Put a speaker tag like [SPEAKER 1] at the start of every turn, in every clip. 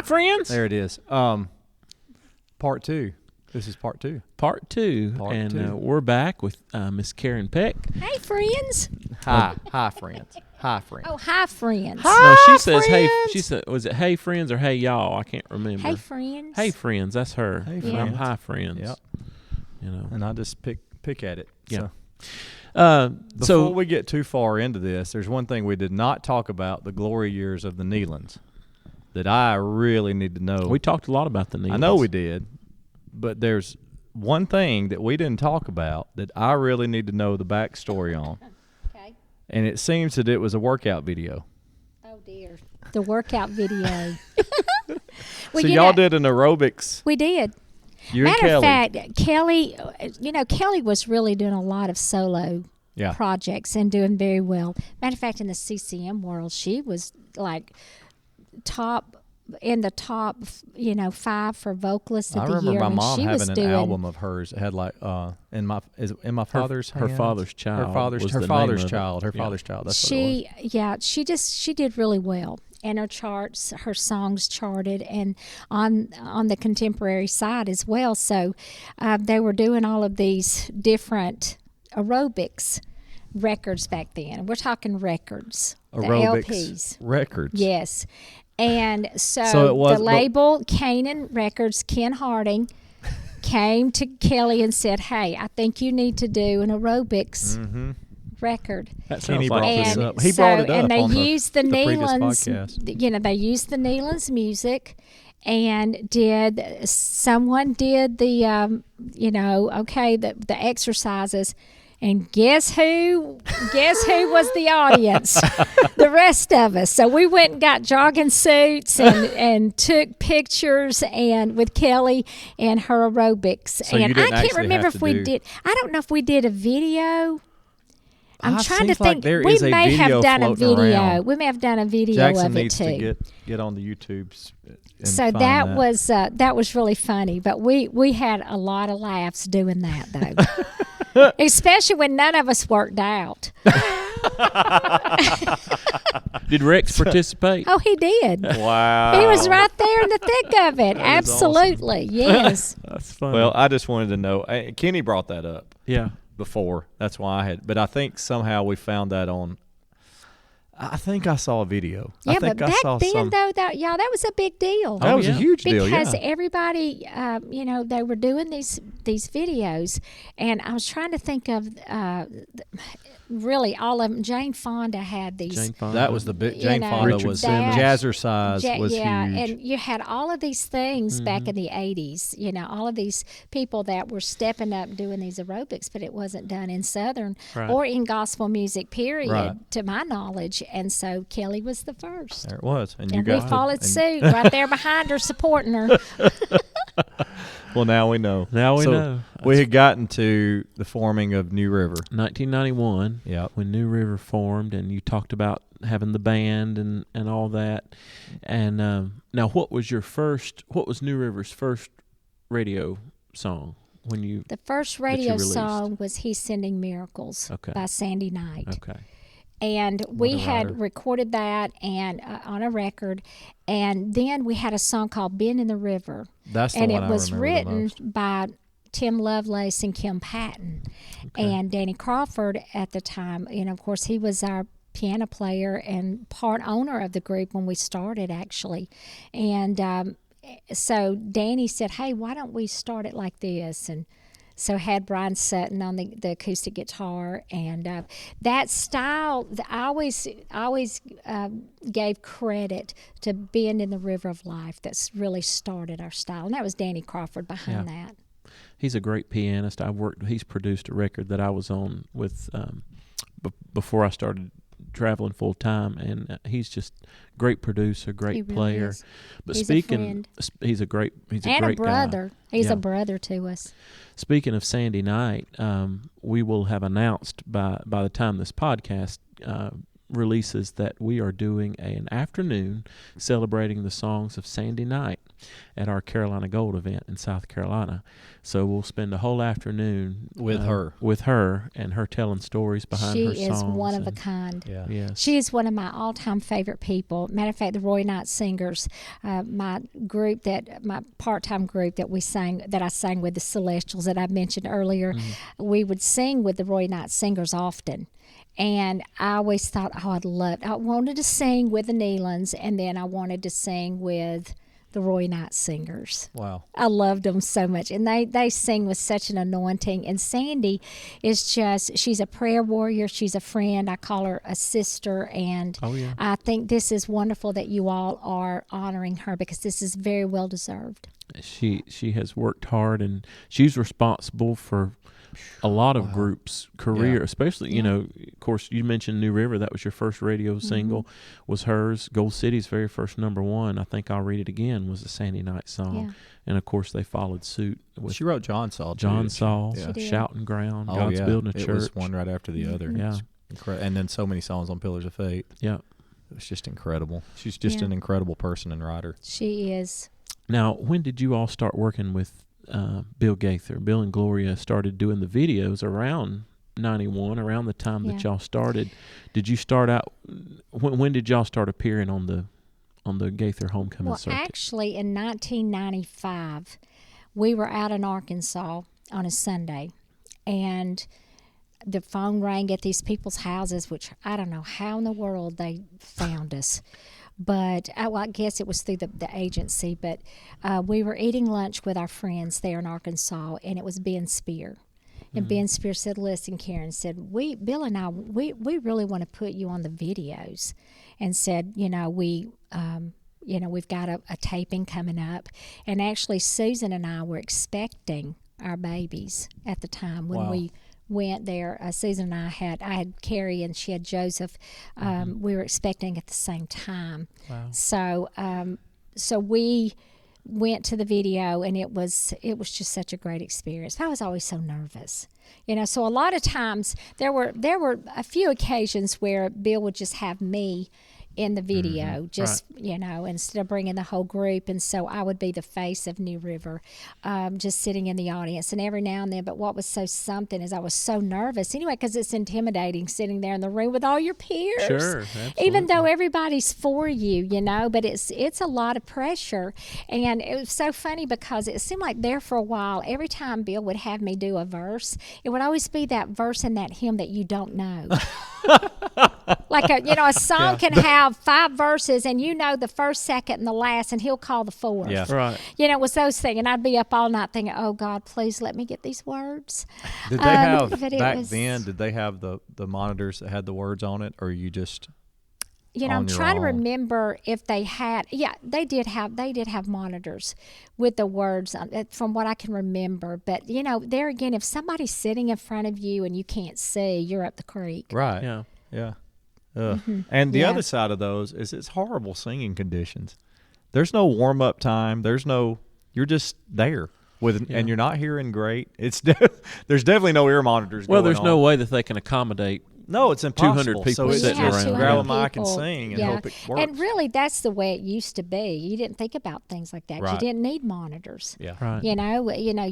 [SPEAKER 1] friends.
[SPEAKER 2] There it is. Part 2. This is part 2.
[SPEAKER 1] Part 2. We're back with Miss Karen Peck.
[SPEAKER 3] Hey, friends.
[SPEAKER 2] Hi, friends. Hi, friends.
[SPEAKER 3] Oh, hi, friends.
[SPEAKER 1] No, she says, hey, she said, was it hey, friends or hey, y'all? I can't remember.
[SPEAKER 3] Hey, friends.
[SPEAKER 1] Hey, friends. That's her.
[SPEAKER 2] Hey,
[SPEAKER 1] And I'm
[SPEAKER 2] friends.
[SPEAKER 1] hi, friends.
[SPEAKER 2] Yep.
[SPEAKER 1] You know.
[SPEAKER 2] And I just pick at it.
[SPEAKER 1] Yeah.
[SPEAKER 2] So. Before
[SPEAKER 1] So
[SPEAKER 2] we get too far into this, there's one thing we did not talk about, the glory years of the Nealons, that I really need to know.
[SPEAKER 1] we talked a lot about the Nealons.
[SPEAKER 2] I know we did, but there's one thing that we didn't talk about that I really need to know the backstory on.
[SPEAKER 3] Okay.
[SPEAKER 2] And it seems that it was a workout video.
[SPEAKER 3] Oh, dear. The workout video.
[SPEAKER 2] So y'all did an aerobics.
[SPEAKER 3] We did.
[SPEAKER 2] You and
[SPEAKER 3] Matter
[SPEAKER 2] Kelly.
[SPEAKER 3] of fact, Kelly, Kelly was really doing a lot of solo
[SPEAKER 2] Yeah.
[SPEAKER 3] projects and doing very well. Matter of fact, in the CCM world, she was like in the top, 5 for vocalists
[SPEAKER 2] I
[SPEAKER 3] of the
[SPEAKER 2] remember
[SPEAKER 3] year.
[SPEAKER 2] my
[SPEAKER 3] I mean,
[SPEAKER 2] mom
[SPEAKER 3] she was
[SPEAKER 2] having an
[SPEAKER 3] doing
[SPEAKER 2] album of hers. It had like in my father's
[SPEAKER 1] her
[SPEAKER 2] hands?
[SPEAKER 1] father's child.
[SPEAKER 2] Her father's
[SPEAKER 1] was the name
[SPEAKER 2] father's
[SPEAKER 1] of it.
[SPEAKER 2] child. Her
[SPEAKER 1] Yeah.
[SPEAKER 2] father's child. That's what it was.
[SPEAKER 3] she did really well. And her charts, her songs charted, and on the contemporary side as well. So they were doing all of these different aerobics records back then. We're talking records,
[SPEAKER 2] Aerobics
[SPEAKER 3] the LPs.
[SPEAKER 2] records.
[SPEAKER 3] Yes. And
[SPEAKER 2] So it was-
[SPEAKER 3] the label, Canaan Records, Ken Harding, came to Kelly and said, hey, I think you need to do an aerobics record.
[SPEAKER 1] That
[SPEAKER 2] Kenny
[SPEAKER 1] sounds
[SPEAKER 2] brought
[SPEAKER 1] like
[SPEAKER 2] this
[SPEAKER 3] And
[SPEAKER 2] up. He brought it up
[SPEAKER 3] and they
[SPEAKER 2] on
[SPEAKER 3] used the
[SPEAKER 2] previous
[SPEAKER 3] Nealons,
[SPEAKER 2] podcast.
[SPEAKER 3] they used the Nealons music, and someone did the the exercises. And guess who was the audience? The rest of us. So we went and got jogging suits and took pictures and with Kelly and her aerobics.
[SPEAKER 2] So you
[SPEAKER 3] and
[SPEAKER 2] didn't
[SPEAKER 3] I can't
[SPEAKER 2] actually
[SPEAKER 3] remember
[SPEAKER 2] have
[SPEAKER 3] if
[SPEAKER 2] to
[SPEAKER 3] we
[SPEAKER 2] do-
[SPEAKER 3] did. I don't know if we did a video. I'm trying to
[SPEAKER 2] seems like
[SPEAKER 3] think.
[SPEAKER 2] there
[SPEAKER 3] We
[SPEAKER 2] is a
[SPEAKER 3] may
[SPEAKER 2] video
[SPEAKER 3] have done a
[SPEAKER 2] floating
[SPEAKER 3] video.
[SPEAKER 2] around.
[SPEAKER 3] We may have done a video
[SPEAKER 2] Jackson
[SPEAKER 3] of it
[SPEAKER 2] needs
[SPEAKER 3] too.
[SPEAKER 2] to get on the YouTubes. And
[SPEAKER 3] So
[SPEAKER 2] find
[SPEAKER 3] that was really funny, but we had a lot of laughs doing that though, especially when none of us worked out.
[SPEAKER 1] Did Rex participate?
[SPEAKER 3] Oh, he did.
[SPEAKER 2] Wow.
[SPEAKER 3] He was right there in the thick of it. Absolutely, yes.
[SPEAKER 1] That's funny.
[SPEAKER 2] Well, I just wanted to know. Kenny brought that up
[SPEAKER 1] yeah.
[SPEAKER 2] before. That's why I had. But I think somehow we found that on. I think I saw a video.
[SPEAKER 3] Yeah,
[SPEAKER 2] I think
[SPEAKER 3] but
[SPEAKER 2] I
[SPEAKER 3] back
[SPEAKER 2] saw
[SPEAKER 3] then though, that was a big deal.
[SPEAKER 2] That was a
[SPEAKER 1] yeah.
[SPEAKER 2] huge deal.
[SPEAKER 3] Because
[SPEAKER 2] Yeah.
[SPEAKER 3] everybody, they were doing these videos, and I was trying to think of really all of them. Jane Fonda had these.
[SPEAKER 1] Jane Fonda.
[SPEAKER 2] That was the big.
[SPEAKER 3] You
[SPEAKER 2] Jane
[SPEAKER 3] know,
[SPEAKER 2] Fonda
[SPEAKER 1] Richard
[SPEAKER 2] was
[SPEAKER 1] Simmons.
[SPEAKER 2] Jazzercise was
[SPEAKER 3] yeah,
[SPEAKER 2] huge.
[SPEAKER 3] and you had all of these things back in the 80s, all of these people that were stepping up doing these aerobics, but it wasn't done in Southern
[SPEAKER 1] Right.
[SPEAKER 3] or in gospel music, period,
[SPEAKER 2] Right.
[SPEAKER 3] to my knowledge. And so Kelly was the first.
[SPEAKER 2] There it was, and you
[SPEAKER 3] And we
[SPEAKER 2] got
[SPEAKER 3] followed
[SPEAKER 2] and-
[SPEAKER 3] suit right there behind her, supporting her.
[SPEAKER 2] Well, now we know.
[SPEAKER 1] Now we
[SPEAKER 2] So
[SPEAKER 1] know.
[SPEAKER 2] We had gotten to the forming of New River.
[SPEAKER 1] 1991.
[SPEAKER 2] Yep.
[SPEAKER 1] When New River formed, and you talked about having the band and all that. And now, what was New River's first radio song when you?
[SPEAKER 3] The first
[SPEAKER 1] you
[SPEAKER 3] radio
[SPEAKER 1] released?
[SPEAKER 3] song was He's Sending Miracles
[SPEAKER 1] Okay.
[SPEAKER 3] by Sandy Knight.
[SPEAKER 1] Okay.
[SPEAKER 3] And we
[SPEAKER 2] a
[SPEAKER 3] had
[SPEAKER 2] writer.
[SPEAKER 3] recorded that and on a record, and then we had a song called "Bend in the River,"
[SPEAKER 2] That's the
[SPEAKER 3] and
[SPEAKER 2] one
[SPEAKER 3] it
[SPEAKER 2] I
[SPEAKER 3] was
[SPEAKER 2] remember the
[SPEAKER 3] written
[SPEAKER 2] most.
[SPEAKER 3] by Tim Lovelace and Kim Patton, and Danny Crawford at the time. And of course, he was our piano player and part owner of the group when we started, actually. And so Danny said, "Hey, why don't we start it like this?" And so had Brian Sutton on the acoustic guitar, and that style. I always gave credit to being in the River of Life. That's really started our style, and that was Danny Crawford behind that.
[SPEAKER 1] He's a great pianist. He's produced a record that I was on with before I started traveling full time, and he's just great producer, great
[SPEAKER 3] He really
[SPEAKER 1] player.
[SPEAKER 3] is.
[SPEAKER 1] But
[SPEAKER 3] He's a
[SPEAKER 1] speaking,
[SPEAKER 3] friend.
[SPEAKER 1] he's a great
[SPEAKER 3] And a brother.
[SPEAKER 1] guy.
[SPEAKER 3] He's
[SPEAKER 1] Yeah.
[SPEAKER 3] a brother to us.
[SPEAKER 1] Speaking of Sandy Knight, we will have announced by the time this podcast releases that we are doing an afternoon celebrating the songs of Sandy Knight at our Carolina Gold event in South Carolina. So we'll spend a whole afternoon
[SPEAKER 2] With
[SPEAKER 1] her, and her telling stories behind her songs.
[SPEAKER 3] She is one of a kind.
[SPEAKER 2] Yeah.
[SPEAKER 1] Yes.
[SPEAKER 3] She is one of my all-time favorite people. Matter of fact, the Roy Knight Singers, my part-time group that I sang with, the Celestials that I mentioned earlier, we would sing with the Roy Knight Singers often. And I always thought, I wanted to sing with the Nealons, and then I wanted to sing with the Roy Knight Singers.
[SPEAKER 2] Wow.
[SPEAKER 3] I loved them so much. And they sing with such an anointing. And Sandy is she's a prayer warrior. She's a friend. I call her a sister. And I think this is wonderful that you all are honoring her, because this is very well deserved.
[SPEAKER 1] She has worked hard, and she's responsible for a lot of groups' career, especially, of course, you mentioned New River. That was your first radio single, was hers. Gold City's very first #1, I think I'll Read It Again, was a Sandy Knight song. Yeah. And, of course, they followed suit.
[SPEAKER 2] She wrote John Saul,
[SPEAKER 1] Shouting Ground, God's Building a Church.
[SPEAKER 2] It was one right after the other.
[SPEAKER 1] Yeah.
[SPEAKER 2] And then so many songs on Pillars of Fate.
[SPEAKER 1] Yeah.
[SPEAKER 2] It was just incredible. She's just an incredible person and writer.
[SPEAKER 3] She is.
[SPEAKER 1] Now, when did you all start working with Bill Gaither? Bill and Gloria started doing the videos around 91, around the time that y'all started. Did you start out, when did y'all start appearing on the Gaither homecoming circuit?
[SPEAKER 3] Well, actually, in 1995, we were out in Arkansas on a Sunday, and the phone rang at these people's houses, which I don't know how in the world they found us. But I guess it was through the agency. But we were eating lunch with our friends there in Arkansas, and it was Ben Spear. And Ben Spear said, "Listen, Karen," said, Bill and I, we really want to put you on the videos," and said, we've got a taping coming up. And actually, Susan and I were expecting our babies at the time when we went there. Susan and I had Carrie, and she had Joseph. We were expecting at the same time.
[SPEAKER 1] Wow.
[SPEAKER 3] So we went to the video, and it was just such a great experience. I was always so nervous, So a lot of times there were a few occasions where Bill would just have me in the video, instead of bringing the whole group. And so I would be the face of New River, just sitting in the audience. And every now and then, but what was so something is I was so nervous anyway, because it's intimidating sitting there in the room with all your peers.
[SPEAKER 1] Sure, absolutely.
[SPEAKER 3] Even though everybody's for you, but it's a lot of pressure. And it was so funny because it seemed like there for a while, every time Bill would have me do a verse, it would always be that verse in that hymn that you don't know. Like a song can have 5 verses, and the first, second, and the last, and he'll call the fourth.
[SPEAKER 2] Yeah.
[SPEAKER 1] Right.
[SPEAKER 3] It was those things, and I'd be up all night thinking, "Oh God, please let me get these words."
[SPEAKER 2] Did they have then? Did they have the monitors that had the words on it, or you just?
[SPEAKER 3] I'm trying to remember if they had. Yeah, they did have monitors with the words on it, from what I can remember. But there again, if somebody's sitting in front of you and you can't see, you're up the creek.
[SPEAKER 2] Right.
[SPEAKER 1] Yeah.
[SPEAKER 2] Yeah. And the other side of those is it's horrible singing conditions. There's no warm up time. You're just there and you're not hearing great. There's definitely no ear monitors.
[SPEAKER 1] Well, there's no way that they can accommodate.
[SPEAKER 2] No, it's impossible.
[SPEAKER 1] 200 people
[SPEAKER 2] so it's
[SPEAKER 1] sitting
[SPEAKER 2] just
[SPEAKER 1] around.
[SPEAKER 2] grab a mic and sing and hope it works.
[SPEAKER 3] And really, that's the way it used to be. You didn't think about things like that.
[SPEAKER 2] Right.
[SPEAKER 3] You didn't need monitors.
[SPEAKER 2] Yeah.
[SPEAKER 1] Right.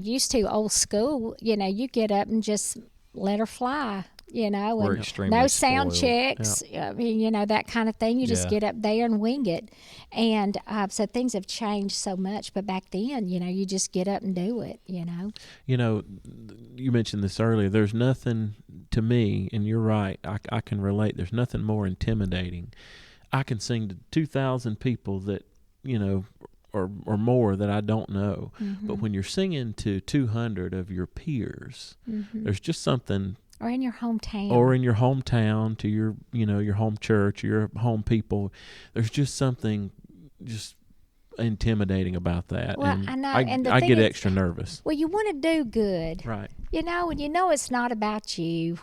[SPEAKER 3] Used to old school. You get up and just let her fly.
[SPEAKER 2] We're
[SPEAKER 3] and
[SPEAKER 2] extremely
[SPEAKER 3] no sound
[SPEAKER 2] spoiled.
[SPEAKER 3] checks, that kind of thing. You just get up there and wing it. And so things have changed so much. But back then, you just get up and do it,
[SPEAKER 1] You mentioned this earlier. There's nothing to me, and you're right, I can relate. There's nothing more intimidating. I can sing to 2,000 people that, or more that I don't know. Mm-hmm. But when you're singing to 200 of your peers, there's just something.
[SPEAKER 3] Or in your hometown.
[SPEAKER 1] To your, your home church, your home people. There's just something just intimidating about that.
[SPEAKER 3] Well,
[SPEAKER 1] and
[SPEAKER 3] I know.
[SPEAKER 1] And I get extra nervous.
[SPEAKER 3] Well, you want to do good.
[SPEAKER 1] Right.
[SPEAKER 3] And it's not about you.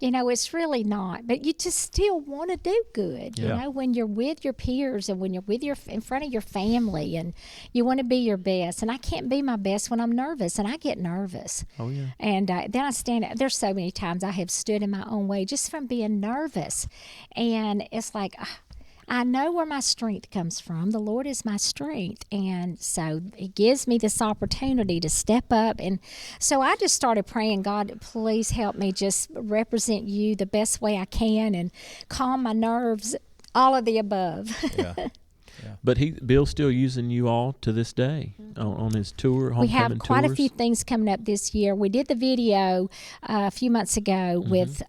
[SPEAKER 3] It's really not. But you just still want to do good, when you're with your peers and when you're in front of your family, and you want to be your best. And I can't be my best when I'm nervous, and I get nervous.
[SPEAKER 1] Oh, yeah.
[SPEAKER 3] And then I stand. There's so many times I have stood in my own way just from being nervous, and it's like, I know where my strength comes from. The Lord is my strength. And so He gives me this opportunity to step up. And so I just started praying, God, please help me just represent You the best way I can and calm my nerves, all of the above.
[SPEAKER 2] Yeah.
[SPEAKER 1] But Bill's still using you all to this day on his tour, homecoming
[SPEAKER 3] We have quite
[SPEAKER 1] tours.
[SPEAKER 3] a few things coming up this year. We did the video a few months ago with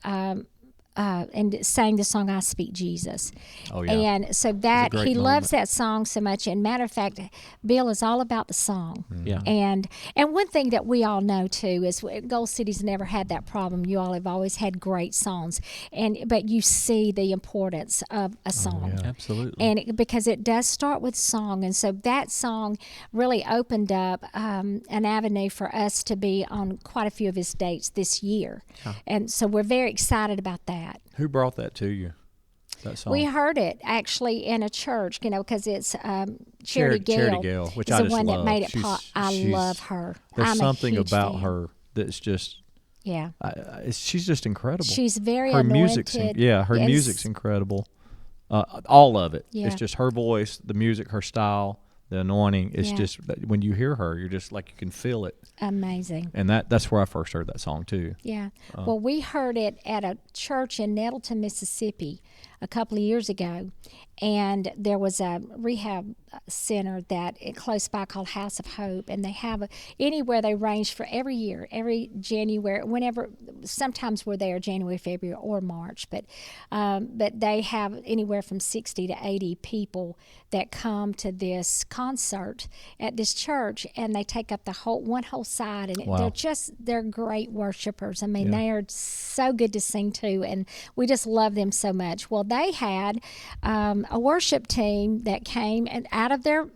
[SPEAKER 3] and sang the song "I Speak Jesus."
[SPEAKER 2] Oh, yeah.
[SPEAKER 3] And so that
[SPEAKER 1] great
[SPEAKER 3] he loves
[SPEAKER 1] moment.
[SPEAKER 3] that song so much. And matter of fact, Bill is all about the song.
[SPEAKER 1] Yeah.
[SPEAKER 3] And one thing that we all know too is Gold City's never had that problem. You all have always had great songs, but you see the importance of a song.
[SPEAKER 2] yeah.
[SPEAKER 1] Absolutely.
[SPEAKER 3] And because it does start with song, and so that song really opened up an avenue for us to be on quite a few of his dates this year, and so we're very excited about that.
[SPEAKER 2] Who brought that to you? That song.
[SPEAKER 3] We heard it actually in a church, because it's Charity Gale.
[SPEAKER 2] Charity Gale, which
[SPEAKER 3] is
[SPEAKER 2] I
[SPEAKER 3] the
[SPEAKER 2] just
[SPEAKER 3] one
[SPEAKER 2] love.
[SPEAKER 3] that made it
[SPEAKER 2] She's-
[SPEAKER 3] pop. I
[SPEAKER 2] she's-
[SPEAKER 3] love her.
[SPEAKER 2] There's
[SPEAKER 3] I'm
[SPEAKER 2] something
[SPEAKER 3] a huge
[SPEAKER 2] about
[SPEAKER 3] fan.
[SPEAKER 2] her that's just.
[SPEAKER 3] Yeah,
[SPEAKER 2] She's just incredible.
[SPEAKER 3] she's very
[SPEAKER 2] her
[SPEAKER 3] anointed.
[SPEAKER 2] music's her
[SPEAKER 3] and
[SPEAKER 2] music's incredible. All of it.
[SPEAKER 3] Yeah.
[SPEAKER 2] It's just her voice, the music, her style, the anointing. It's
[SPEAKER 3] Yeah.
[SPEAKER 2] just when you hear her, you're just like you can feel it.
[SPEAKER 3] amazing.
[SPEAKER 2] And that's where I first heard that song too.
[SPEAKER 3] Yeah. Well, we heard it at a church in Nettleton, Mississippi a couple of years ago. And there was a rehab center close by called House of Hope. And they have anywhere they range for every year, every January, whenever, sometimes we're there January, February, or March. But they have anywhere from 60 to 80 people that come to this concert at this church. And they take up one whole side. And
[SPEAKER 2] Wow.
[SPEAKER 3] they're great worshipers. I mean, they are so good to sing to. And we just love them so much. Well, they had a worship team that came and out of their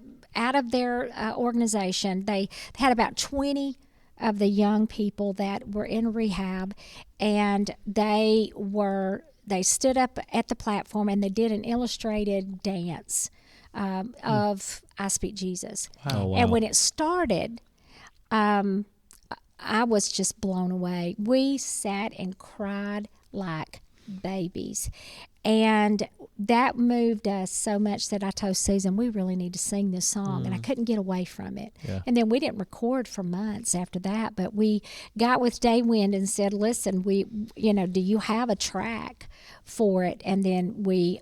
[SPEAKER 3] organization. They had about 20 of the young people that were in rehab, and they stood up at the platform and they did an illustrated dance of "I Speak Jesus."
[SPEAKER 2] Oh, wow.
[SPEAKER 3] And when it started, I was just blown away. We sat and cried like babies. And that moved us so much that I told Susan, we really need to sing this song. And I couldn't get away from it.
[SPEAKER 2] Yeah.
[SPEAKER 3] And then we didn't record for months after that. But we got with Daywind and said, listen, do you have a track for it? And then we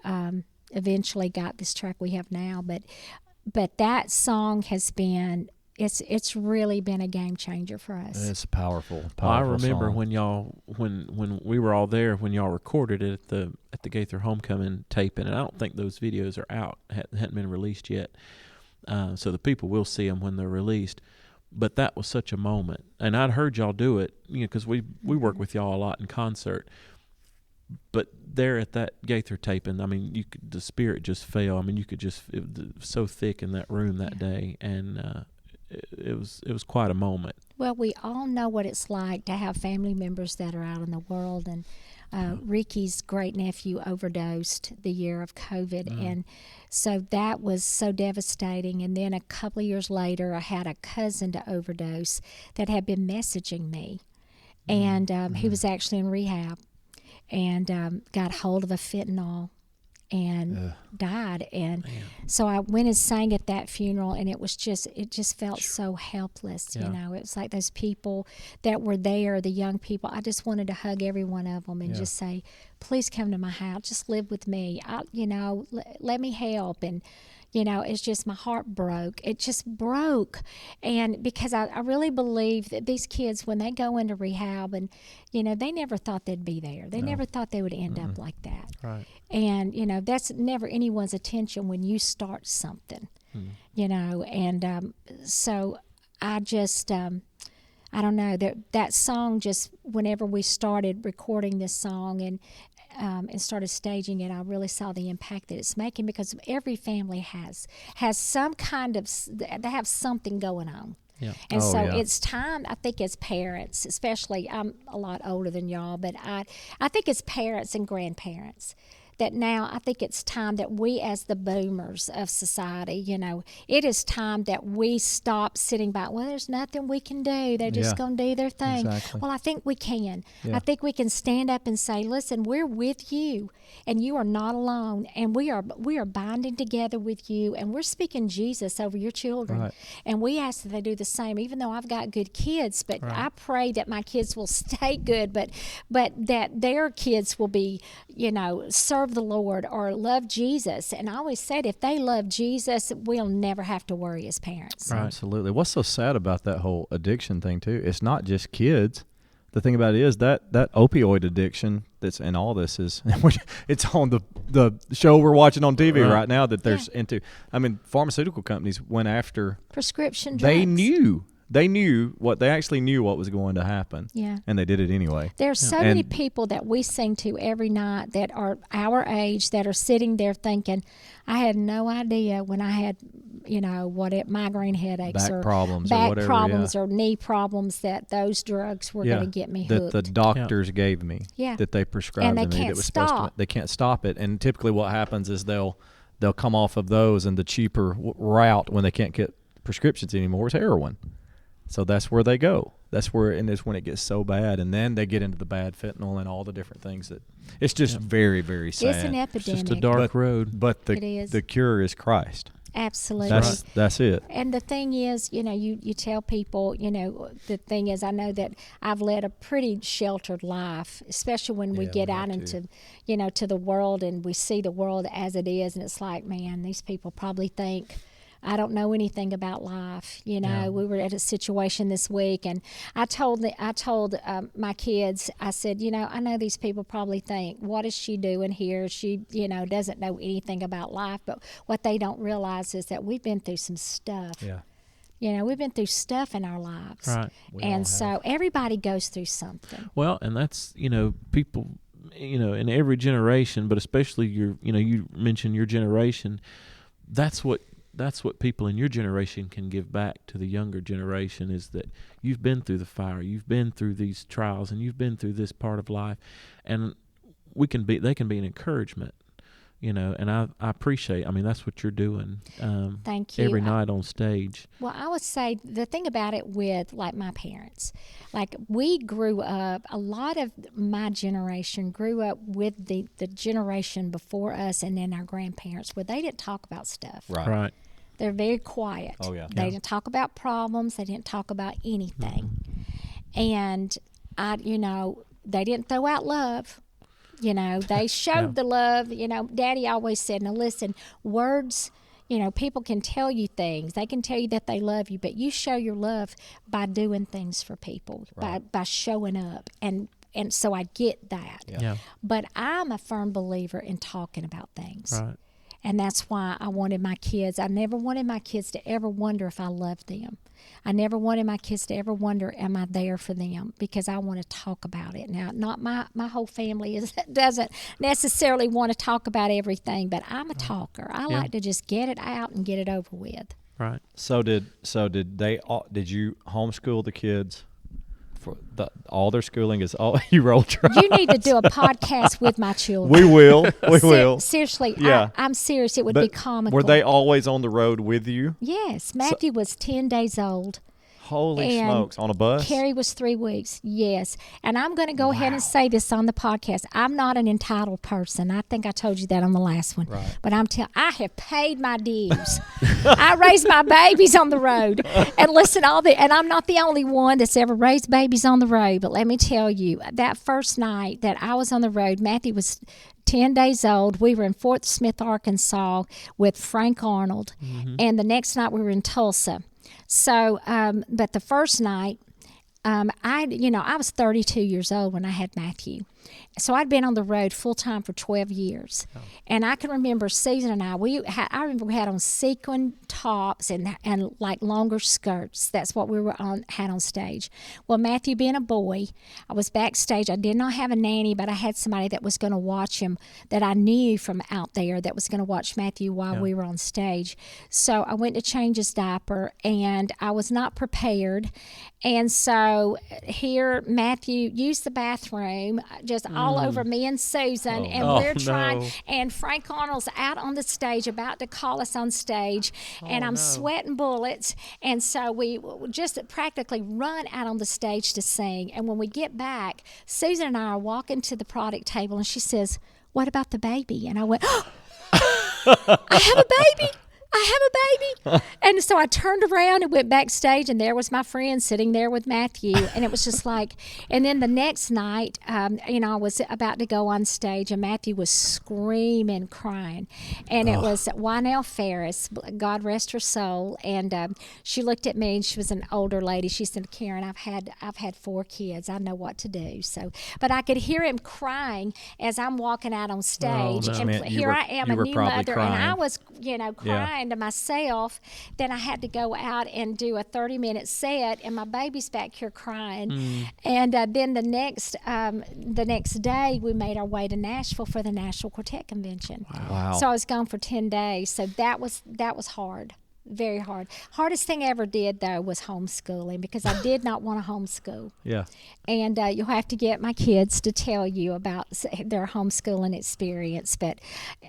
[SPEAKER 3] eventually got this track we have now. But that song has been... It's really been a game changer for us.
[SPEAKER 2] It's a powerful
[SPEAKER 1] I remember
[SPEAKER 2] song.
[SPEAKER 1] when y'all when we were all there when y'all recorded it at the Gaither homecoming taping, and I don't think those videos are out, hadn't been released yet, so the people will see them when they're released. But that was such a moment, and I'd heard y'all do it, because we work with y'all a lot in concert. But there at that Gaither taping, I mean, the spirit just fell. I mean, you could just it was so thick in that room that day, and it was quite a moment.
[SPEAKER 3] Well, we all know what it's like to have family members that are out in the world, and Ricky's great nephew overdosed the year of COVID, and so that was so devastating. And then a couple of years later, I had a cousin to overdose that had been messaging me, and he was actually in rehab, and got hold of a fentanyl and died. And so I went and sang at that funeral, and it just felt so helpless.
[SPEAKER 1] Yeah.
[SPEAKER 3] It was like those people that were there, the young people. I just wanted to hug every one of them and just say, please come to my house, just live with me. Let me help. And it's just my heart broke. It just broke. And because I really believe that these kids, when they go into rehab, and, they never thought they'd be there. They never thought they would end up like that.
[SPEAKER 1] Right.
[SPEAKER 3] And, that's never anyone's intention when you start something, And so I just, I don't know, that song just, whenever we started recording this song and started staging it, I really saw the impact that it's making, because every family has some kind of, they have something going on. And
[SPEAKER 2] Oh,
[SPEAKER 3] so
[SPEAKER 2] yeah.
[SPEAKER 3] it's time, I think, as parents, especially, I'm a lot older than y'all, but I think as parents and grandparents, that now I think it's time that we, as the boomers of society, it is time that we stop sitting back. Well, there's nothing we can do. They're just
[SPEAKER 2] Yeah.
[SPEAKER 3] going to do their thing.
[SPEAKER 2] Exactly.
[SPEAKER 3] Well, I think we can.
[SPEAKER 2] Yeah.
[SPEAKER 3] I think we can stand up and say, listen, we're with you, and you are not alone, and we are binding together with you, and we're speaking Jesus over your children.
[SPEAKER 2] Right.
[SPEAKER 3] And we ask that they do the same, even though I've got good kids, but I pray that my kids will stay good, but that their kids will be, serve the Lord or love Jesus. And I always said, if they love Jesus, we'll never have to worry as parents.
[SPEAKER 1] Right.
[SPEAKER 2] Absolutely. What's so sad about that whole addiction thing too? It's not just kids. The thing about it is that opioid addiction that's in all this is it's on the show we're watching on TV right now that there's into. I mean, pharmaceutical companies went after
[SPEAKER 3] Prescription drugs.
[SPEAKER 2] They knew what was going to happen.
[SPEAKER 3] Yeah.
[SPEAKER 2] And they did it anyway.
[SPEAKER 3] There's so many people that we sing to every night that are our age that are sitting there thinking, I had no idea when I had, migraine headaches
[SPEAKER 2] Back problems
[SPEAKER 3] back
[SPEAKER 2] or whatever,
[SPEAKER 3] problems or knee problems that those drugs were going to get me hooked.
[SPEAKER 2] That the doctors gave me.
[SPEAKER 3] Yeah.
[SPEAKER 2] That they prescribed
[SPEAKER 3] And they
[SPEAKER 2] to me.
[SPEAKER 3] can't
[SPEAKER 2] That was supposed to.
[SPEAKER 3] stop.
[SPEAKER 2] They can't stop it. And typically, what happens is they'll come off of those, and the cheaper route when they can't get prescriptions anymore is heroin. So that's where they go. That's when it gets so bad, and then they get into the bad fentanyl and all the different things that. It's just very, very sad.
[SPEAKER 3] It's an epidemic.
[SPEAKER 1] It's just a dark road.
[SPEAKER 2] But
[SPEAKER 3] It is.
[SPEAKER 2] the cure is Christ.
[SPEAKER 3] Absolutely.
[SPEAKER 2] That's it.
[SPEAKER 3] And the thing is, you tell people, the thing is, I know that I've led a pretty sheltered life, especially when we get out into, to the world and we see the world as it is. And it's like, man, these people probably think I don't know anything about life. We were at a situation this week, and I told my kids, I said, I know these people probably think, what is she doing here? She, doesn't know anything about life. But what they don't realize is that we've been through some stuff.
[SPEAKER 2] Yeah.
[SPEAKER 3] We've been through stuff in our lives.
[SPEAKER 1] Right.
[SPEAKER 3] And so everybody goes through something.
[SPEAKER 1] Well, and that's, people, in every generation, but especially you mentioned your generation, that's what people in your generation can give back to the younger generation, is that you've been through the fire, you've been through these trials, and you've been through this part of life, and they can be an encouragement, and I appreciate, that's what you're doing.
[SPEAKER 3] Thank you.
[SPEAKER 1] Every night on stage.
[SPEAKER 3] Well, I would say the thing about it with like my parents, like we grew up, a lot of my generation grew up with the generation before us and then our grandparents, where they didn't talk about stuff.
[SPEAKER 1] Right.
[SPEAKER 3] They're very quiet.
[SPEAKER 2] Oh, yeah.
[SPEAKER 3] They didn't talk about problems. They didn't talk about anything. And they didn't throw out love. They showed the love. Daddy always said, now listen, words, people can tell you things. They can tell you that they love you, but you show your love by doing things for people, by showing up. And so I get that.
[SPEAKER 1] Yeah.
[SPEAKER 3] But I'm a firm believer in talking about things.
[SPEAKER 1] Right.
[SPEAKER 3] And that's why I never wanted my kids to ever wonder if I loved them. I never wanted my kids to ever wonder, am I there for them? Because I want to talk about it. Now, not my whole family doesn't necessarily want to talk about everything, but I'm a talker. I like to just get it out and get it over with.
[SPEAKER 1] Right.
[SPEAKER 2] So did you homeschool the kids? For all their schooling is all you roll trial.
[SPEAKER 3] You need to do a podcast with my children.
[SPEAKER 2] We will. We will.
[SPEAKER 3] Seriously,
[SPEAKER 2] Yeah.
[SPEAKER 3] I'm serious. It would be comical.
[SPEAKER 2] Were they always on the road with you?
[SPEAKER 3] Yes. Matthew was 10 days old.
[SPEAKER 2] Holy
[SPEAKER 3] And
[SPEAKER 2] smokes. On a bus?
[SPEAKER 3] Carrie was 3 weeks, yes. And I'm going to go ahead and say this on the podcast. I'm not an entitled person. I think I told you that on the last one.
[SPEAKER 2] Right.
[SPEAKER 3] But I have paid my dues. I raised my babies on the road. And listen, and I'm not the only one that's ever raised babies on the road. But let me tell you, that first night that I was on the road, Matthew was 10 days old. We were in Fort Smith, Arkansas with Frank Arnold. Mm-hmm. And the next night we were in Tulsa. So, but the first night, I was 32 years old when I had Matthew. So I'd been on the road full time for 12 years. Oh. And I can remember Susan and I remember we had on sequin tops and like longer skirts. That's what we had on stage. Well, Matthew being a boy, I was backstage. I did not have a nanny, but I had somebody that was going to watch him that I knew from out there that was going to watch Matthew while we were on stage. So I went to change his diaper, and I was not prepared. And so here Matthew used the bathroom just all over me and Susan, and we're trying, and Frank Arnold's out on the stage about to call us on stage, and I'm sweating bullets. And so we just practically run out on the stage to sing. And when we get back, Susan and I are walking to the product table, and she says, "What about the baby?" And I went, "Oh, I have a baby. I have a baby." And so I turned around and went backstage, and there was my friend sitting there with Matthew. And it was just like, and then the next night, I was about to go on stage, and Matthew was screaming, crying. And it was Wynell Ferris, God rest her soul. And she looked at me, and she was an older lady. She said, "Karen, I've had 4 kids. I know what to do." So, but I could hear him crying as I'm walking out on stage. And here I am, a new mother,
[SPEAKER 2] crying.
[SPEAKER 3] and I was, crying to myself. Then I had to go out and do a 30-minute set, and my baby's back here crying. And then the next day we made our way to Nashville for the National Quartet Convention.
[SPEAKER 2] Wow.
[SPEAKER 3] So I was gone for 10 days. So that was hard. Very hard. Hardest thing I ever did, though, was homeschooling, because I did not want to homeschool.
[SPEAKER 2] Yeah.
[SPEAKER 3] And you'll have to get my kids to tell you about their homeschooling experience. But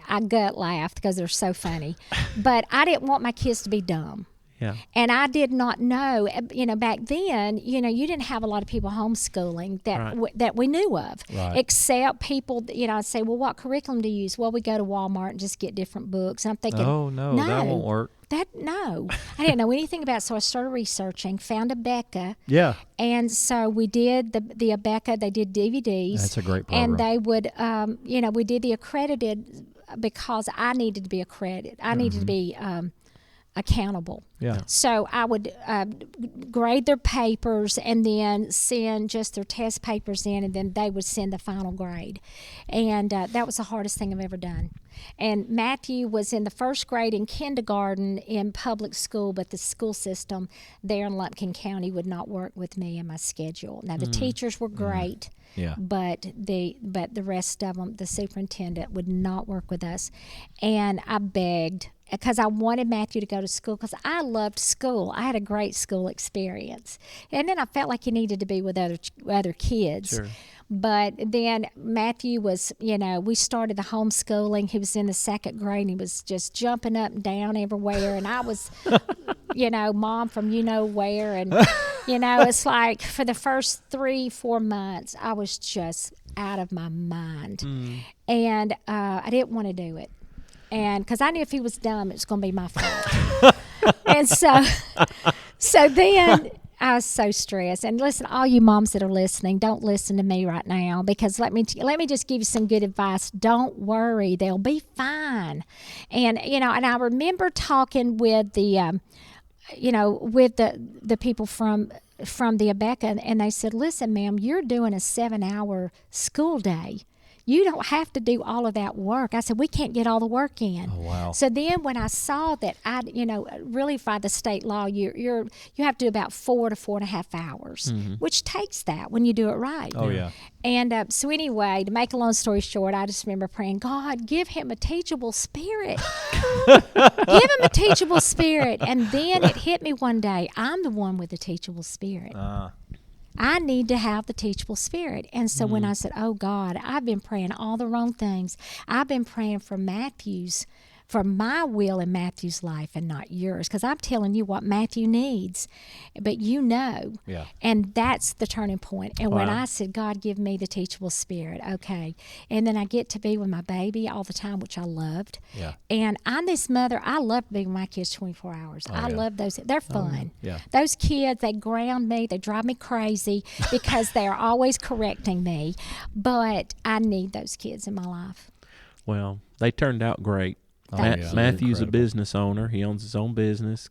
[SPEAKER 3] I gut laughed because they're so funny. But I didn't want my kids to be dumb.
[SPEAKER 1] Yeah.
[SPEAKER 3] And I did not know, back then, you didn't have a lot of people homeschooling that we knew of, except people, I'd say, "Well, what curriculum do you use?" "Well, we go to Walmart and just get different books." And I'm thinking,
[SPEAKER 2] no, that won't work.
[SPEAKER 3] I didn't know anything about it. So I started researching, found Abeka.
[SPEAKER 2] Yeah.
[SPEAKER 3] And so we did the Abeka. They did DVDs.
[SPEAKER 2] That's a great program.
[SPEAKER 3] And they would, we did the accredited because I needed to be accredited. I needed to be accountable.
[SPEAKER 2] Yeah.
[SPEAKER 3] So I would grade their papers and then send just their test papers in, and then they would send the final grade. And that was the hardest thing I've ever done. And Matthew was in the first grade in kindergarten in public school, but the school system there in Lumpkin County would not work with me and my schedule. Now, the teachers were great.
[SPEAKER 2] Yeah.
[SPEAKER 3] But the rest of them, the superintendent would not work with us. And I begged, because I wanted Matthew to go to school, because I loved school. I had a great school experience. And then I felt like he needed to be with other kids.
[SPEAKER 1] Sure.
[SPEAKER 3] But then Matthew was, we started the homeschooling. He was in the 2nd grade, and he was just jumping up and down everywhere. And I was, mom from where. And, it's like for the first 3-4 months, I was just out of my mind. And I didn't want to do it. And because I knew if he was dumb, it was going to be my fault. And so then I was so stressed. And listen, all you moms that are listening, don't listen to me right now, because let me just give you some good advice. Don't worry, they'll be fine. And and I remember talking with the with the people from the Abeka, and they said, "Listen, ma'am, you're doing a 7-hour school day. You don't have to do all of that work." I said, "We can't get all the work in."
[SPEAKER 2] Oh, wow.
[SPEAKER 3] So then when I saw that really by the state law, you have to do about 4 to 4.5 hours, which takes that when you do it right.
[SPEAKER 2] Oh, yeah.
[SPEAKER 3] And so anyway, to make a long story short, I just remember praying, "God, give him a teachable spirit." Give him a teachable spirit. And then it hit me one day, I'm the one with the teachable spirit. I need to have the teachable spirit. And so when I said, "Oh, God, I've been praying all the wrong things. I've been praying for my will in Matthew's life and not yours, because I'm telling you what Matthew needs, but
[SPEAKER 2] Yeah.
[SPEAKER 3] And that's the turning point. And when I said, "God, give me the teachable spirit," okay, and then I get to be with my baby all the time, which I loved.
[SPEAKER 2] Yeah.
[SPEAKER 3] And I'm this mother, I love being with my kids 24 hours. I love those. They're fun.
[SPEAKER 2] Yeah.
[SPEAKER 3] Those kids, they ground me, they drive me crazy because they're always correcting me, but I need those kids in my life.
[SPEAKER 1] Well, they turned out great.
[SPEAKER 3] Thank you.
[SPEAKER 1] Matthew's a
[SPEAKER 2] Incredible.
[SPEAKER 1] business owner. He owns his own business.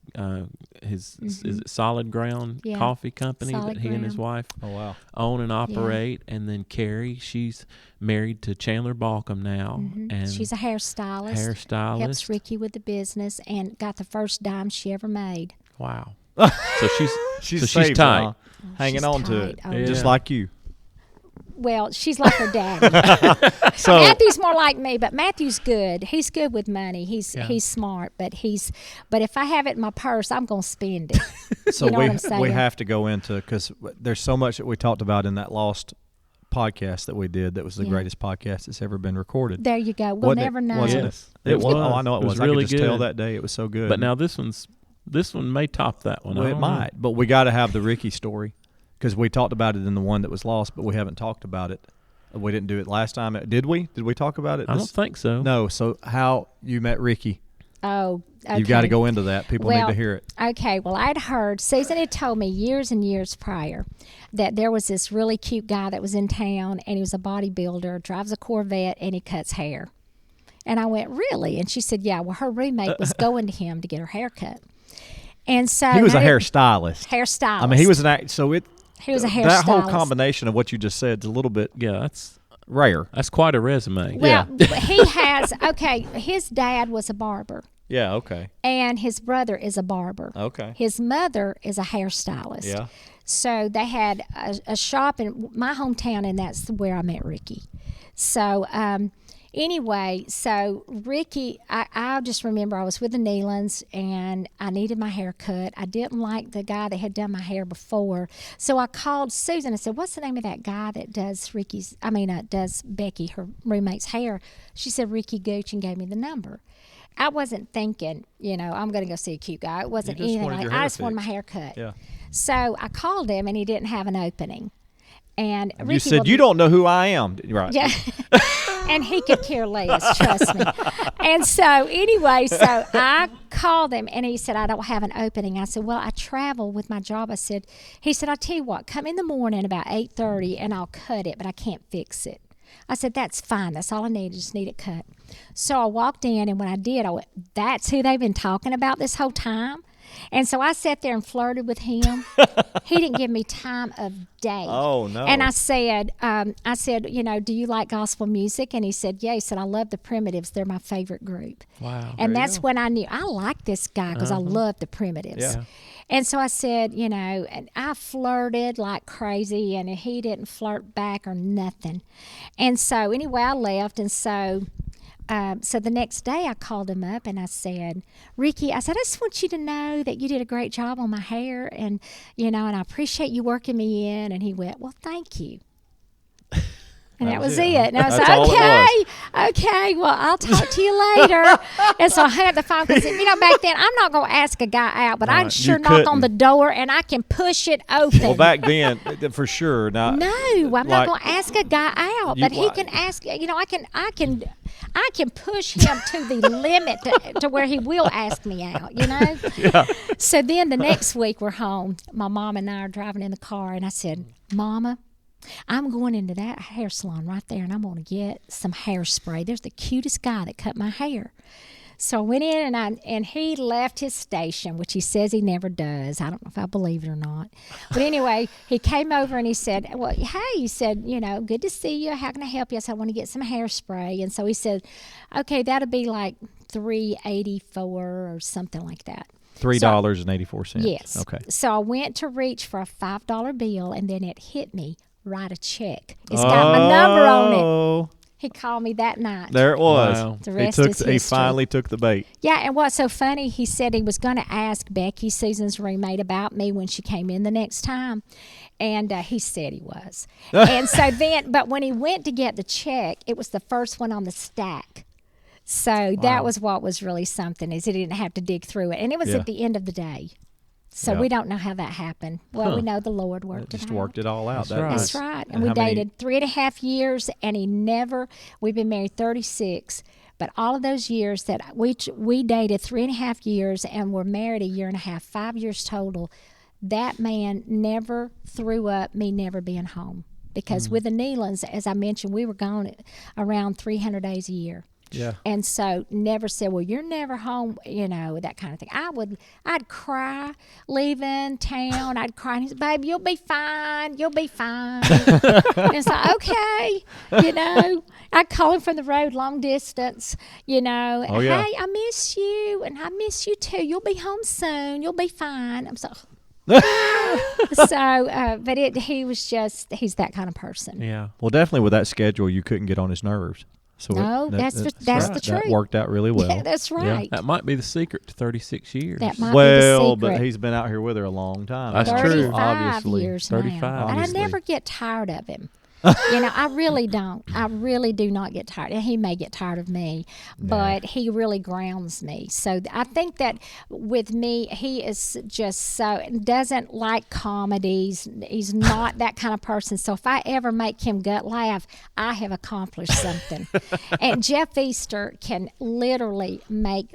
[SPEAKER 1] Is it Solid Ground
[SPEAKER 3] Yeah.
[SPEAKER 1] Coffee Company
[SPEAKER 3] Solid
[SPEAKER 1] that he and his
[SPEAKER 3] Ground.
[SPEAKER 1] wife
[SPEAKER 2] Oh wow.
[SPEAKER 1] own and operate. And then Carrie, she's married to Chandler Balcom now, and
[SPEAKER 3] She's a hairstylist.
[SPEAKER 1] hairstylist.
[SPEAKER 3] Helps Ricky with the business and got the first dime she ever made.
[SPEAKER 1] Wow. So she's
[SPEAKER 2] saved,
[SPEAKER 1] tight.
[SPEAKER 2] huh? Hanging
[SPEAKER 3] she's
[SPEAKER 2] on to it,
[SPEAKER 3] tight. Oh,
[SPEAKER 2] just
[SPEAKER 1] yeah.
[SPEAKER 2] like you.
[SPEAKER 3] Well, she's like her daddy.
[SPEAKER 2] So
[SPEAKER 3] Matthew's more like me, but Matthew's good. He's good with money. He's
[SPEAKER 1] Yeah.
[SPEAKER 3] he's smart, but if I have it in my purse, I'm gonna spend it.
[SPEAKER 2] So
[SPEAKER 3] You know what I'm saying?
[SPEAKER 2] we have to go into, because there's so much that we talked about in that lost podcast that we did that was the
[SPEAKER 3] Yeah.
[SPEAKER 2] greatest podcast that's ever been recorded.
[SPEAKER 3] There you go. We'll
[SPEAKER 2] Wasn't it?
[SPEAKER 3] never know.
[SPEAKER 2] Wasn't
[SPEAKER 1] Yes.
[SPEAKER 2] It
[SPEAKER 1] was.
[SPEAKER 2] was. Oh, I know it was. I
[SPEAKER 1] really
[SPEAKER 2] could just tell
[SPEAKER 1] good.
[SPEAKER 2] that day it was so good.
[SPEAKER 1] But now this one may top that one. I
[SPEAKER 2] well, it
[SPEAKER 1] don't know.
[SPEAKER 2] might. But we got to have the Ricky story, because we talked about it in the one that was lost, but we haven't talked about it. We didn't do it last time. Did we? Did we talk about it?
[SPEAKER 1] I don't think so.
[SPEAKER 2] No. So how you met Ricky?
[SPEAKER 3] Oh, okay.
[SPEAKER 2] You've got to go into that. People need to hear it.
[SPEAKER 3] Okay, well, I'd heard, Susan had told me years and years prior that there was this really cute guy that was in town, and he was a bodybuilder, drives a Corvette, and he cuts hair. And I went, really? And she said, yeah, well, her roommate was going to him to get her hair cut. And so
[SPEAKER 2] He was a
[SPEAKER 3] now-
[SPEAKER 2] hairstylist.
[SPEAKER 3] hairstylist.
[SPEAKER 2] I mean, he was an act. So
[SPEAKER 3] He was a
[SPEAKER 2] that whole
[SPEAKER 3] hairstylist.
[SPEAKER 2] combination of what you just said is a little bit
[SPEAKER 1] Yeah, that's
[SPEAKER 2] rare.
[SPEAKER 1] quite a resume.
[SPEAKER 3] Well, he has, okay, his dad was a barber,
[SPEAKER 2] Yeah. Okay.
[SPEAKER 3] and his brother is a barber.
[SPEAKER 2] Okay.
[SPEAKER 3] His mother is a hairstylist.
[SPEAKER 2] Yeah.
[SPEAKER 3] So they had a shop in my hometown, and that's where I met Ricky. So anyway, so Ricky, I just remember I was with the Nealons, and I needed my hair cut. I didn't like the guy that had done my hair before. So I called Susan. I said, what's the name of that guy that does does Becky, her roommate's hair? She said, Ricky Gooch, and gave me the number. I wasn't thinking, I'm going to go see a cute guy. It wasn't
[SPEAKER 2] You just
[SPEAKER 3] anything
[SPEAKER 2] wanted
[SPEAKER 3] like
[SPEAKER 2] your
[SPEAKER 3] I
[SPEAKER 2] hair
[SPEAKER 3] just wanted my
[SPEAKER 2] fixed.
[SPEAKER 3] hair cut.
[SPEAKER 2] Yeah.
[SPEAKER 3] So I called him, and he didn't have an opening. And Ricky
[SPEAKER 2] You said
[SPEAKER 3] will
[SPEAKER 2] you
[SPEAKER 3] be-
[SPEAKER 2] don't know who I am, right?
[SPEAKER 3] Yeah. And he could care less, trust me. And so anyway, so I called him, and he said, I don't have an opening. I said, well, I travel with my job. He said, I'll tell you what, come in the morning about 8:30 and I'll cut it, but I can't fix it. I said, that's fine. That's all I need. I just need it cut. So I walked in, and when I did, I went, that's who they've been talking about this whole time? And so I sat there and flirted with him. He didn't give me time of day.
[SPEAKER 2] Oh, no.
[SPEAKER 3] And I said, do you like gospel music? And he said, yeah. He said, I love the Primitives. They're my favorite group.
[SPEAKER 1] Wow.
[SPEAKER 3] And that's when I knew I like this guy, because I love the Primitives.
[SPEAKER 2] Yeah.
[SPEAKER 3] And so I said, and I flirted like crazy, and he didn't flirt back or nothing. And so anyway, I left. And so the next day I called him up, and I said, Ricky, I just want you to know that you did a great job on my hair, and, and I appreciate you working me in. And he went, well, thank you. And that was it. And I was
[SPEAKER 2] That's all it
[SPEAKER 3] like, okay, well, I'll talk to you later. And so I hung up the phone, because, back then, I'm not going to ask a guy out, but I'd sure knock on the door, and I can push it open.
[SPEAKER 2] Well, back then, for sure. Now,
[SPEAKER 3] No, I'm not going to ask a guy out, but he
[SPEAKER 2] why-
[SPEAKER 3] can ask. I can push him to the limit to where he will ask me out.
[SPEAKER 2] Yeah.
[SPEAKER 3] So then the next week we're home. My mom and I are driving in the car, and I said, Mama, I'm going into that hair salon right there, and I'm going to get some hairspray. There's the cutest guy that cut my hair. So I went in, and he left his station, which he says he never does. I don't know if I believe it or not. But anyway, he came over, and he said, well, hey, he said, good to see you. How can I help you? I said, I want to get some hairspray. And so he said, okay, that'll be like $3.84 or something like that.
[SPEAKER 2] $3.84.
[SPEAKER 3] Yes.
[SPEAKER 2] Okay.
[SPEAKER 3] So I went to reach for a $5 bill, and then it hit me, write a check. It's got my number on it.
[SPEAKER 2] Oh,
[SPEAKER 3] He called me that night.
[SPEAKER 2] there it was.
[SPEAKER 1] Wow.
[SPEAKER 3] The rest is
[SPEAKER 2] He
[SPEAKER 3] history.
[SPEAKER 2] finally took the bait.
[SPEAKER 3] Yeah, and what's so funny, he said he was going to ask Becky, Susan's roommate, about me when she came in the next time. And he said he was. And so then, but when he went to get the check, it was the first one on the stack. So that was what was really something, is he didn't have to dig through it. And it was
[SPEAKER 2] Yeah.
[SPEAKER 3] at the end of the day. So
[SPEAKER 2] Yeah.
[SPEAKER 3] we don't know how that happened. Well, we know the Lord worked it
[SPEAKER 2] Just
[SPEAKER 3] out.
[SPEAKER 2] worked it all out.
[SPEAKER 1] That's right.
[SPEAKER 3] That's right. And we
[SPEAKER 2] how many-
[SPEAKER 3] dated 3.5 years, and we've been married 36. But all of those years that we dated 3.5 years and were married a year and a half, 5 years total, that man never threw up me never being home. Because with the Nealons, as I mentioned, we were gone around 300 days a year.
[SPEAKER 2] Yeah.
[SPEAKER 3] And so never said, well, you're never home, that kind of thing. I'd cry leaving town. I'd cry. And he said, babe, you'll be fine. You'll be fine. And it's like, okay, I'd call him from the road long distance,
[SPEAKER 2] Oh, yeah.
[SPEAKER 3] hey, I miss you. And I miss you too. You'll be home soon. You'll be fine. I'm so... he's that kind of person.
[SPEAKER 1] Yeah.
[SPEAKER 2] Well, definitely with that schedule, you couldn't get on his nerves. So
[SPEAKER 3] No, that's the truth.
[SPEAKER 2] That worked out really well.
[SPEAKER 3] Yeah, that's right.
[SPEAKER 1] That might be the secret to 36 years.
[SPEAKER 3] That might be the
[SPEAKER 2] Well,
[SPEAKER 3] secret.
[SPEAKER 2] but he's been out here with her a long time.
[SPEAKER 1] That's
[SPEAKER 2] now,
[SPEAKER 1] true.
[SPEAKER 3] 35
[SPEAKER 2] Obviously.
[SPEAKER 3] years
[SPEAKER 1] 35,
[SPEAKER 3] now. And I
[SPEAKER 2] obviously.
[SPEAKER 3] never get tired of him. I really don't. I really do not get tired. And he may get tired of me, but he really grounds me. So I think that with me, he is just doesn't like comedies. He's not that kind of person. So if I ever make him gut laugh, I have accomplished something. And Jeff Easter can literally make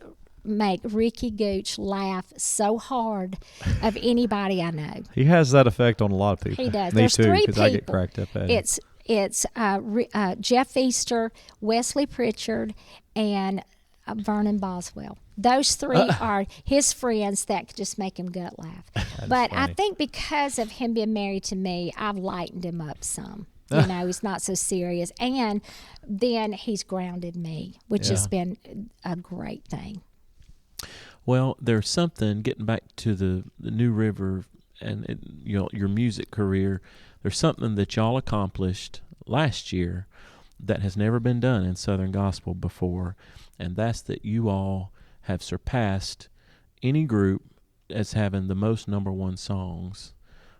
[SPEAKER 3] Ricky Gooch laugh so hard of anybody I know.
[SPEAKER 2] He has that effect on a lot of people.
[SPEAKER 3] He does.
[SPEAKER 2] Me
[SPEAKER 3] There's
[SPEAKER 2] too,
[SPEAKER 3] three
[SPEAKER 2] because I get
[SPEAKER 3] people.
[SPEAKER 2] cracked up at it.
[SPEAKER 3] It's Jeff Easter, Wesley Pritchard, and Vernon Boswell. Those three are his friends that just make him gut laugh. But I
[SPEAKER 2] funny.
[SPEAKER 3] think because of him being married to me, I've lightened him up some. He's not so serious. And then he's grounded me, which has been a great thing.
[SPEAKER 1] Well, there's something, getting back to the New River and your music career, there's something that y'all accomplished last year that has never been done in Southern Gospel before, and that's that you all have surpassed any group as having the most number one songs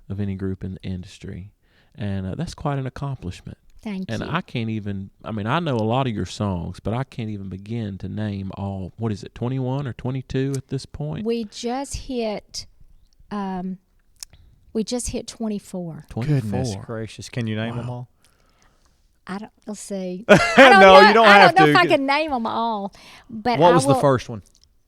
[SPEAKER 1] of any group in the industry. And that's quite an accomplishment.
[SPEAKER 3] Thank
[SPEAKER 1] And
[SPEAKER 3] you.
[SPEAKER 1] I can't even, I know a lot of your songs, but I can't even begin to name all, 21 or 22 at this point?
[SPEAKER 3] We just hit 24.
[SPEAKER 1] 24.
[SPEAKER 2] Goodness gracious. Can you name them all?
[SPEAKER 3] Let's see.
[SPEAKER 2] No, you don't have
[SPEAKER 3] I don't know
[SPEAKER 2] to.
[SPEAKER 3] if I can name them all, but
[SPEAKER 2] What was the first one?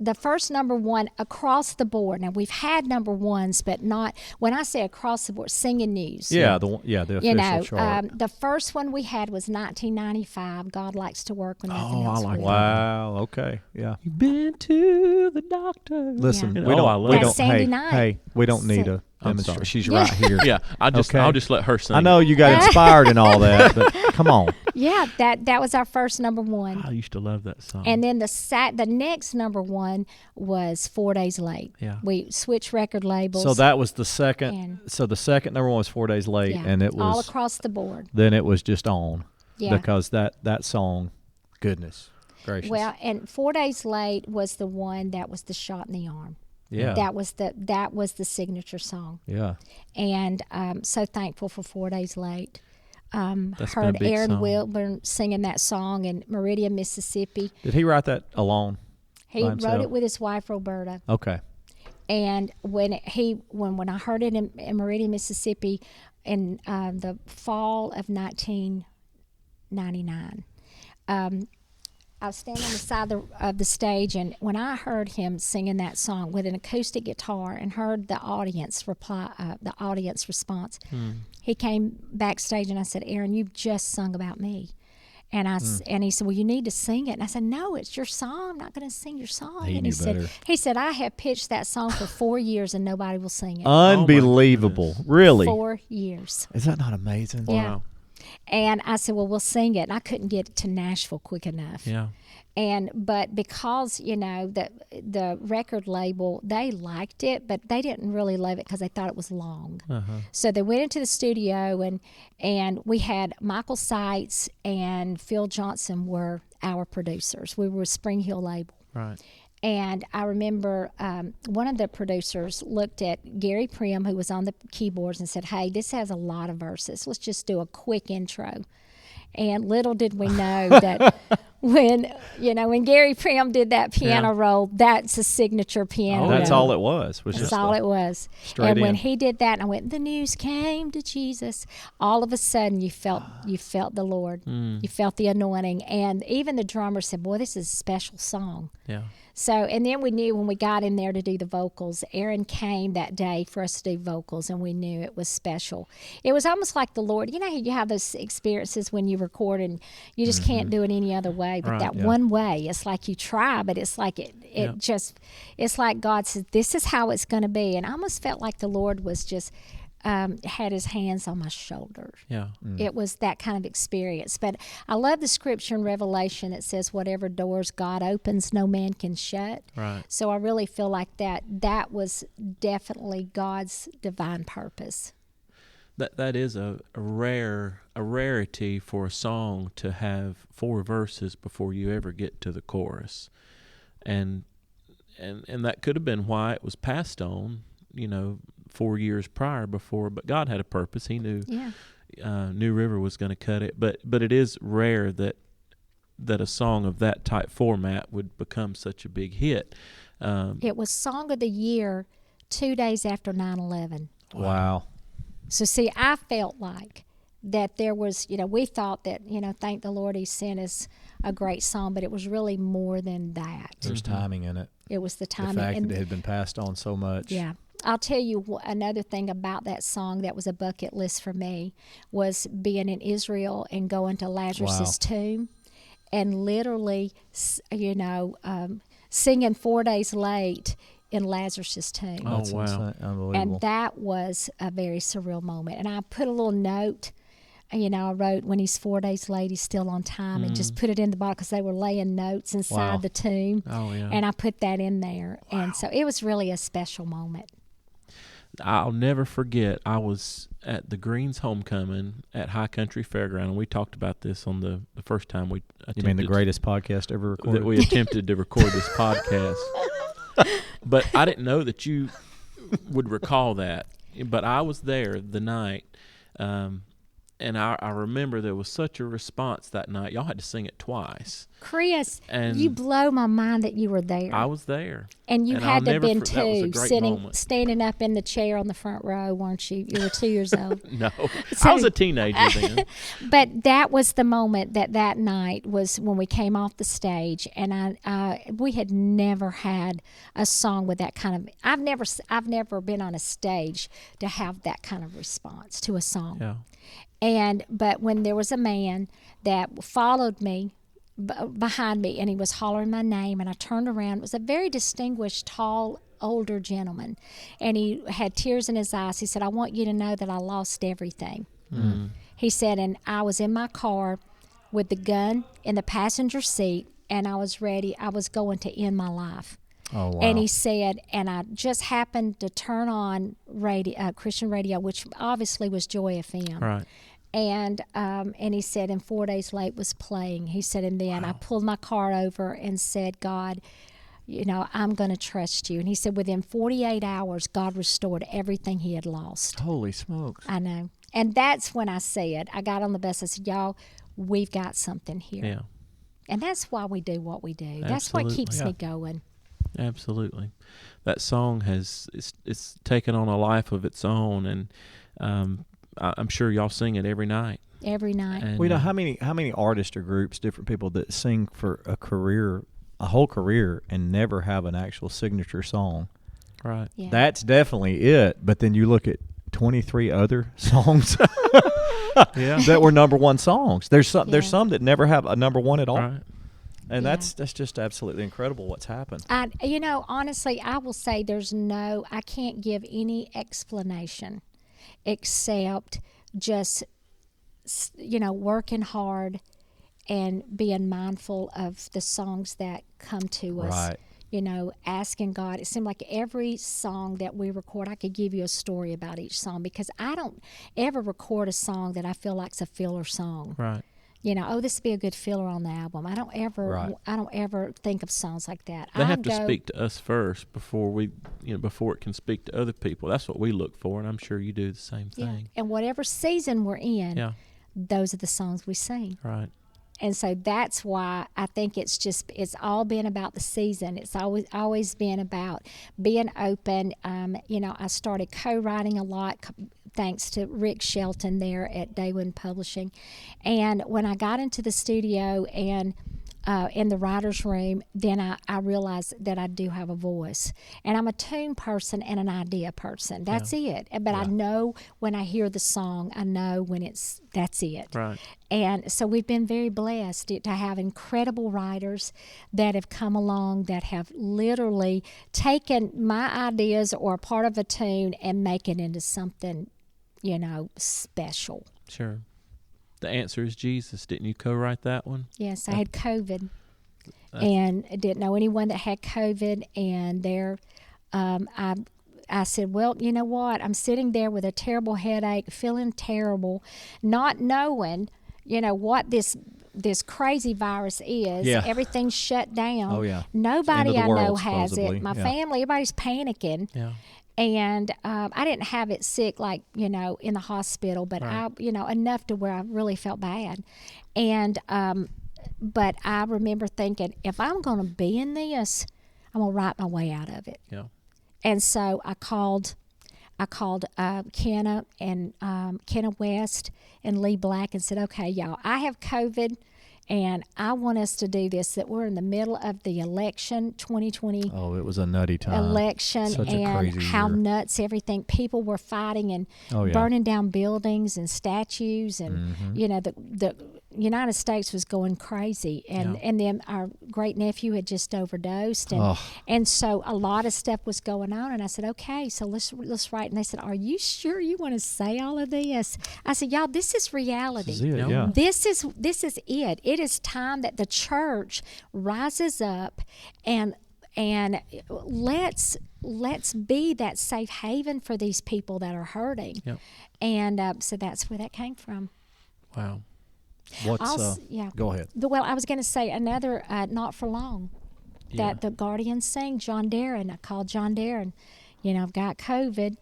[SPEAKER 3] The first number one across the board. Now we've had number ones, but not when I say across the board, singing news.
[SPEAKER 2] Yeah, the official chart.
[SPEAKER 3] The first one we had was 1995. God likes to work when nothing else
[SPEAKER 1] like
[SPEAKER 3] will.
[SPEAKER 2] Wow. Okay. Yeah.
[SPEAKER 1] You've been to the doctor.
[SPEAKER 2] Listen,
[SPEAKER 1] Yeah.
[SPEAKER 2] we don't.
[SPEAKER 1] I love
[SPEAKER 2] we
[SPEAKER 1] it.
[SPEAKER 2] don't.
[SPEAKER 3] That's Sandy
[SPEAKER 2] Hey,
[SPEAKER 3] Knight.
[SPEAKER 2] hey, we don't need
[SPEAKER 3] So-
[SPEAKER 2] a
[SPEAKER 1] I'm
[SPEAKER 2] demonstration.
[SPEAKER 1] sorry.
[SPEAKER 2] She's
[SPEAKER 3] Yeah.
[SPEAKER 2] right here.
[SPEAKER 1] Yeah, I'll
[SPEAKER 2] Okay.
[SPEAKER 1] just let her sing.
[SPEAKER 2] I know you got inspired and all that, but come on.
[SPEAKER 3] Yeah, that was our first number one.
[SPEAKER 1] I used to love that song.
[SPEAKER 3] And then the next number one was 4 Days Late.
[SPEAKER 1] Yeah.
[SPEAKER 3] We switched record labels.
[SPEAKER 2] So that was the second.
[SPEAKER 3] And-
[SPEAKER 2] So the second number one was 4 Days Late,
[SPEAKER 3] yeah,
[SPEAKER 2] and it
[SPEAKER 3] all
[SPEAKER 2] was
[SPEAKER 3] across the board.
[SPEAKER 2] then it was just on.
[SPEAKER 3] Yeah.
[SPEAKER 2] Because that song, goodness gracious.
[SPEAKER 3] Well, and 4 Days Late was the one that was the shot in the arm.
[SPEAKER 2] yeah.
[SPEAKER 3] That was the signature song.
[SPEAKER 2] Yeah.
[SPEAKER 3] And so thankful for 4 Days Late.
[SPEAKER 1] That's been a
[SPEAKER 3] Heard
[SPEAKER 1] big
[SPEAKER 3] Aaron
[SPEAKER 1] song.
[SPEAKER 3] Wilburn singing that song in Meridian, Mississippi.
[SPEAKER 2] Did he write that alone?
[SPEAKER 3] He
[SPEAKER 2] By
[SPEAKER 3] wrote
[SPEAKER 2] himself?
[SPEAKER 3] it with his wife Roberta.
[SPEAKER 2] Okay.
[SPEAKER 3] And when I heard it in Meridian, Mississippi, in the fall of 1999, I was standing on the side of the stage, and when I heard him singing that song with an acoustic guitar and heard the audience response, he came backstage and I said, "Aaron, you've just sung about me." And and he said, "Well, you need to sing it." And I said, "No, it's your song. I'm not going to sing your song."
[SPEAKER 2] He
[SPEAKER 3] and
[SPEAKER 2] knew better.
[SPEAKER 3] he said, "I have pitched that song for 4 years and nobody will sing it."
[SPEAKER 2] Unbelievable. Really?
[SPEAKER 3] 4 years.
[SPEAKER 2] Is that not amazing?
[SPEAKER 3] Yeah.
[SPEAKER 1] Wow.
[SPEAKER 3] And I said, "Well, we'll sing it." And I couldn't get it to Nashville quick enough.
[SPEAKER 1] Yeah.
[SPEAKER 3] But because the record label, they liked it, but they didn't really love it because they thought it was long. So they went into the studio, and we had Michael Seitz and Phil Johnson were our producers. We were a Spring Hill label.
[SPEAKER 1] Right.
[SPEAKER 3] And I remember one of the producers looked at Gary Prim, who was on the keyboards, and said, "Hey, this has a lot of verses. Let's just do a quick intro." And little did we know that when Gary Prim did that piano roll, that's a signature piano roll.
[SPEAKER 2] That's all it was.
[SPEAKER 3] That's all it was.
[SPEAKER 2] straight
[SPEAKER 3] And when
[SPEAKER 2] in.
[SPEAKER 3] he did that, and I went, "The news came to Jesus." All of a sudden, you felt the Lord. You felt the anointing. And even the drummer said, "Boy, this is a special song."
[SPEAKER 1] Yeah.
[SPEAKER 3] So, and then we knew when we got in there to do the vocals, Aaron came that day for us to do vocals, and we knew it was special. It was almost like the Lord, you have those experiences when you record and you just can't do it any other way. But that one way, it's like you try, but it's like it's like God said, this is how it's going to be. And I almost felt like the Lord was just had his hands on my shoulders.
[SPEAKER 1] Yeah.
[SPEAKER 3] It was that kind of experience. But I love the scripture in Revelation that says, whatever doors God opens, no man can shut.
[SPEAKER 1] Right.
[SPEAKER 3] So I really feel like that was definitely God's divine purpose.
[SPEAKER 1] That is a rarity for a song to have 4 verses before you ever get to the chorus. And that could have been why it was passed on, 4 years prior before, but God had a purpose. He knew New River was going to cut it, but it is rare that a song of that type format would become such a big hit.
[SPEAKER 3] It was Song of the Year 2 days after 9/11.
[SPEAKER 2] Wow.
[SPEAKER 3] So see, I felt like that there was, we thought that, thank the Lord he sent us a great song, but it was really more than that.
[SPEAKER 2] There's timing in it.
[SPEAKER 3] It was the timing.
[SPEAKER 2] The fact that it had been passed on so much.
[SPEAKER 3] Yeah. I'll tell you another thing about that song that was a bucket list for me was being in Israel and going to Lazarus's tomb and literally, singing 4 days late in Lazarus's tomb.
[SPEAKER 1] Oh,
[SPEAKER 2] That's
[SPEAKER 1] wow.
[SPEAKER 2] insane. Unbelievable.
[SPEAKER 3] And that was a very surreal moment. And I put a little note, I wrote, when he's 4 days late, he's still on time, and just put it in the bottle because they were laying notes inside the tomb.
[SPEAKER 1] Oh, yeah.
[SPEAKER 3] And I put that in there. Wow. And so it was really a special moment.
[SPEAKER 1] I'll never forget, I was at the Greens homecoming at High Country Fairground, and we talked about this on the first time we attempted.
[SPEAKER 2] You mean the greatest podcast ever recorded?
[SPEAKER 1] That we attempted to record this podcast. But I didn't know that you would recall that. But I was there the night, and I remember there was such a response that night. Y'all had to sing it twice.
[SPEAKER 3] Chris,
[SPEAKER 1] And
[SPEAKER 3] you blow my mind that you were there.
[SPEAKER 1] I was there.
[SPEAKER 3] And you had to have been
[SPEAKER 1] that was a
[SPEAKER 3] two,
[SPEAKER 1] great moment.
[SPEAKER 3] standing up in the chair on the front row, weren't you? You were 2 years old.
[SPEAKER 1] No,
[SPEAKER 3] So-
[SPEAKER 1] I was a teenager then.
[SPEAKER 3] But that was the moment that night was when we came off the stage, and we had never had a song with that kind of. I've never been on a stage to have that kind of response to a song.
[SPEAKER 1] Yeah.
[SPEAKER 3] But when there was a man that followed me behind me, and he was hollering my name, and I turned around. It was a very distinguished, tall, older gentleman, and he had tears in his eyes. He said, "I want you to know that I lost everything." He said, and I was in my car with the gun in the passenger seat, and I was ready. I was going to end my life.
[SPEAKER 2] Oh, wow.
[SPEAKER 3] And he said, and I just happened to turn on radio, Christian radio, which obviously was Joy FM.
[SPEAKER 1] Right.
[SPEAKER 3] And he said, and 4 days late was playing. He said, and then I pulled my car over and said, God, I'm going to trust you. And he said, within 48 hours, God restored everything he had lost.
[SPEAKER 2] Holy smokes.
[SPEAKER 3] I know. And that's when I said, I got on the bus, I said, y'all, we've got something here.
[SPEAKER 1] Yeah.
[SPEAKER 3] And that's why we do what we do. That's what keeps me going.
[SPEAKER 1] Absolutely. That song it's taken on a life of its own, and I'm sure y'all sing it every night.
[SPEAKER 3] Every night.
[SPEAKER 1] And,
[SPEAKER 2] Well, how many artists or groups, different people that sing for a whole career and never have an actual signature song?
[SPEAKER 1] Right.
[SPEAKER 3] Yeah.
[SPEAKER 2] That's definitely it. But then you look at 23 other songs that were number one songs. There's some that never have a number one at all.
[SPEAKER 1] Right.
[SPEAKER 2] And that's just absolutely incredible what's happened.
[SPEAKER 3] Honestly, I will say I can't give any explanation except just, working hard and being mindful of the songs that come to us.
[SPEAKER 2] Right.
[SPEAKER 3] Asking God. It seemed like every song that we record, I could give you a story about each song, because I don't ever record a song that I feel like's a filler song.
[SPEAKER 1] Right.
[SPEAKER 3] This would be a good filler on the album. I don't ever think of songs like that.
[SPEAKER 1] They have to speak to us first before before it can speak to other people. That's what we look for, and I'm sure you do the same thing.
[SPEAKER 3] And whatever season we're in, those are the songs we sing.
[SPEAKER 1] Right.
[SPEAKER 3] And so that's why I think it's all been about the season. It's always been about being open. I started co-writing a lot thanks to Rick Shelton there at Daywood Publishing. And when I got into the studio and in the writer's room, then I realized that I do have a voice. And I'm a tune person and an idea person. That's it. But I know when I hear the song, I know when that's it.
[SPEAKER 1] Right.
[SPEAKER 3] And so we've been very blessed to have incredible writers that have come along that have literally taken my ideas or a part of a tune and make it into something, special.
[SPEAKER 1] Sure. The answer is Jesus. Didn't you co-write that one?
[SPEAKER 3] Yes, I had COVID and I didn't know anyone that had COVID. And I said, well, you know what? I'm sitting there with a terrible headache, feeling terrible, not knowing, what this crazy virus is.
[SPEAKER 2] Yeah.
[SPEAKER 3] Everything's shut down.
[SPEAKER 2] Oh, yeah.
[SPEAKER 3] Nobody I know has
[SPEAKER 2] supposedly.
[SPEAKER 3] it. My family, everybody's panicking.
[SPEAKER 1] Yeah.
[SPEAKER 3] And I didn't have it sick like, in the hospital, but
[SPEAKER 1] Right.
[SPEAKER 3] enough to where I really felt bad. And, but I remember thinking, if I'm going to be in this, I'm going to write my way out of it.
[SPEAKER 1] Yeah.
[SPEAKER 3] And so I called Kenna and Kenna West and Lee Black and said, okay, y'all, I have COVID. And I want us to do this, that we're in the middle of the election, 2020
[SPEAKER 2] Oh, it was a nutty time.
[SPEAKER 3] election,
[SPEAKER 2] Such a
[SPEAKER 3] and
[SPEAKER 2] crazy
[SPEAKER 3] how
[SPEAKER 2] year.
[SPEAKER 3] nuts everything. People were fighting and burning down buildings and statues. And, the United States was going crazy. And then our great-nephew had just overdosed. And so a lot of stuff was going on. And I said, okay, so let's write. And they said, are you sure you want to say all of this? I said, y'all, this is reality.
[SPEAKER 2] This is it, yeah.
[SPEAKER 3] This is it. It is time that the church rises up and let's be that safe haven for these people that are hurting.
[SPEAKER 1] Yep.
[SPEAKER 3] And so that's where that came from.
[SPEAKER 1] Wow.
[SPEAKER 2] Go ahead.
[SPEAKER 3] Well, I was going to say another Not For Long that the Guardians sang, John Darren. I called John Darren. I've got COVID.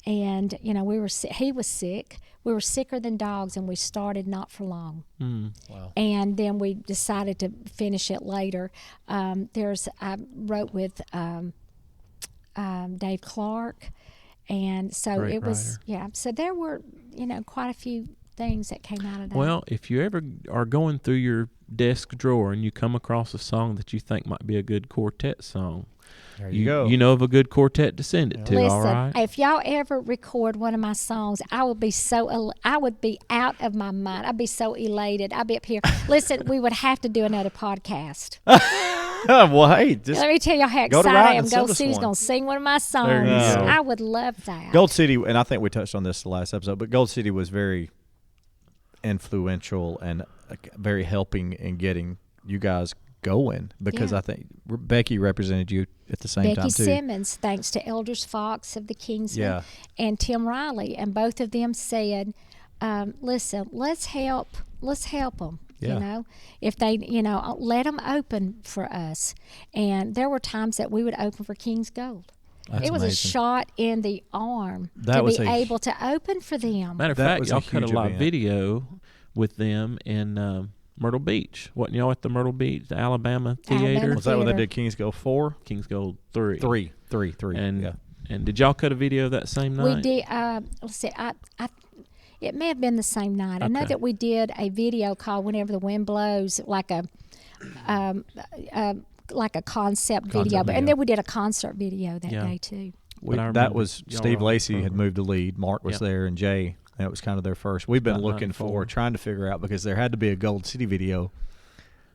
[SPEAKER 3] And, he was sick. We were sicker than dogs, and we started Not For Long.
[SPEAKER 2] Wow.
[SPEAKER 3] And then we decided to finish it later. I wrote with Dave Clark. And so
[SPEAKER 1] Great
[SPEAKER 3] it was,
[SPEAKER 1] writer.
[SPEAKER 3] so there were, quite a few things that came out of that.
[SPEAKER 1] Well, if you ever are going through your desk drawer and you come across a song that you think might be a good quartet song,
[SPEAKER 2] there you go.
[SPEAKER 1] You know of a good quartet to send it to,
[SPEAKER 3] Listen,
[SPEAKER 1] all right?
[SPEAKER 3] if y'all ever record one of my songs, I would be out of my mind. I'd be so elated. I'd be up here. Listen, we would have to do another podcast.
[SPEAKER 2] Well, hey, just
[SPEAKER 3] Let me tell y'all how
[SPEAKER 2] go to
[SPEAKER 3] excited
[SPEAKER 2] Ryan
[SPEAKER 3] I am.
[SPEAKER 2] and send
[SPEAKER 3] Gold
[SPEAKER 2] us
[SPEAKER 3] City's
[SPEAKER 2] one.
[SPEAKER 3] going to sing one of my songs.
[SPEAKER 1] There you go.
[SPEAKER 3] I would love that.
[SPEAKER 2] Gold City, and I think we touched on this the last episode, but Gold City was very influential and very helping in getting you guys going, because I think Becky represented you at the same time
[SPEAKER 3] Becky
[SPEAKER 2] too.
[SPEAKER 3] Simmons, thanks to Elders Fox of the Kingsmen and Tim Riley, and both of them said, listen, let's help them.
[SPEAKER 2] Yeah.
[SPEAKER 3] If they, let them open for us. And there were times that we would open for King's Gold.
[SPEAKER 2] That's
[SPEAKER 3] it was
[SPEAKER 2] amazing.
[SPEAKER 3] a shot in the arm
[SPEAKER 2] That
[SPEAKER 3] to
[SPEAKER 2] was
[SPEAKER 3] be
[SPEAKER 2] a-
[SPEAKER 3] able to open for them.
[SPEAKER 1] Matter of
[SPEAKER 2] That
[SPEAKER 1] fact,
[SPEAKER 2] was a
[SPEAKER 1] y'all cut a
[SPEAKER 2] huge
[SPEAKER 1] live
[SPEAKER 2] event.
[SPEAKER 1] video with them in Myrtle Beach. Wasn't y'all at the Myrtle Beach, the Alabama Theater?
[SPEAKER 3] Alabama
[SPEAKER 2] Was that when they
[SPEAKER 3] Theater.
[SPEAKER 2] did King's Go 4?
[SPEAKER 1] King's Gold 3.
[SPEAKER 2] 3.
[SPEAKER 1] And did y'all cut a video that same night?
[SPEAKER 3] We did. Let's see. It may have been the same night. I know
[SPEAKER 1] Okay.
[SPEAKER 3] that we did a video called "Whenever the Wind Blows," like a concept video,
[SPEAKER 2] video.
[SPEAKER 3] and then we did a concert video that day too.
[SPEAKER 1] But I
[SPEAKER 2] That
[SPEAKER 1] remember
[SPEAKER 2] was
[SPEAKER 1] y'all
[SPEAKER 2] Steve
[SPEAKER 1] were on the
[SPEAKER 2] Lacey had
[SPEAKER 1] program.
[SPEAKER 2] moved the lead. Mark was
[SPEAKER 1] Yep.
[SPEAKER 2] there, and Jay. That was kind of their first. We've been
[SPEAKER 1] About
[SPEAKER 2] looking
[SPEAKER 1] 94.
[SPEAKER 2] trying to figure out, because there had to be a Gold City video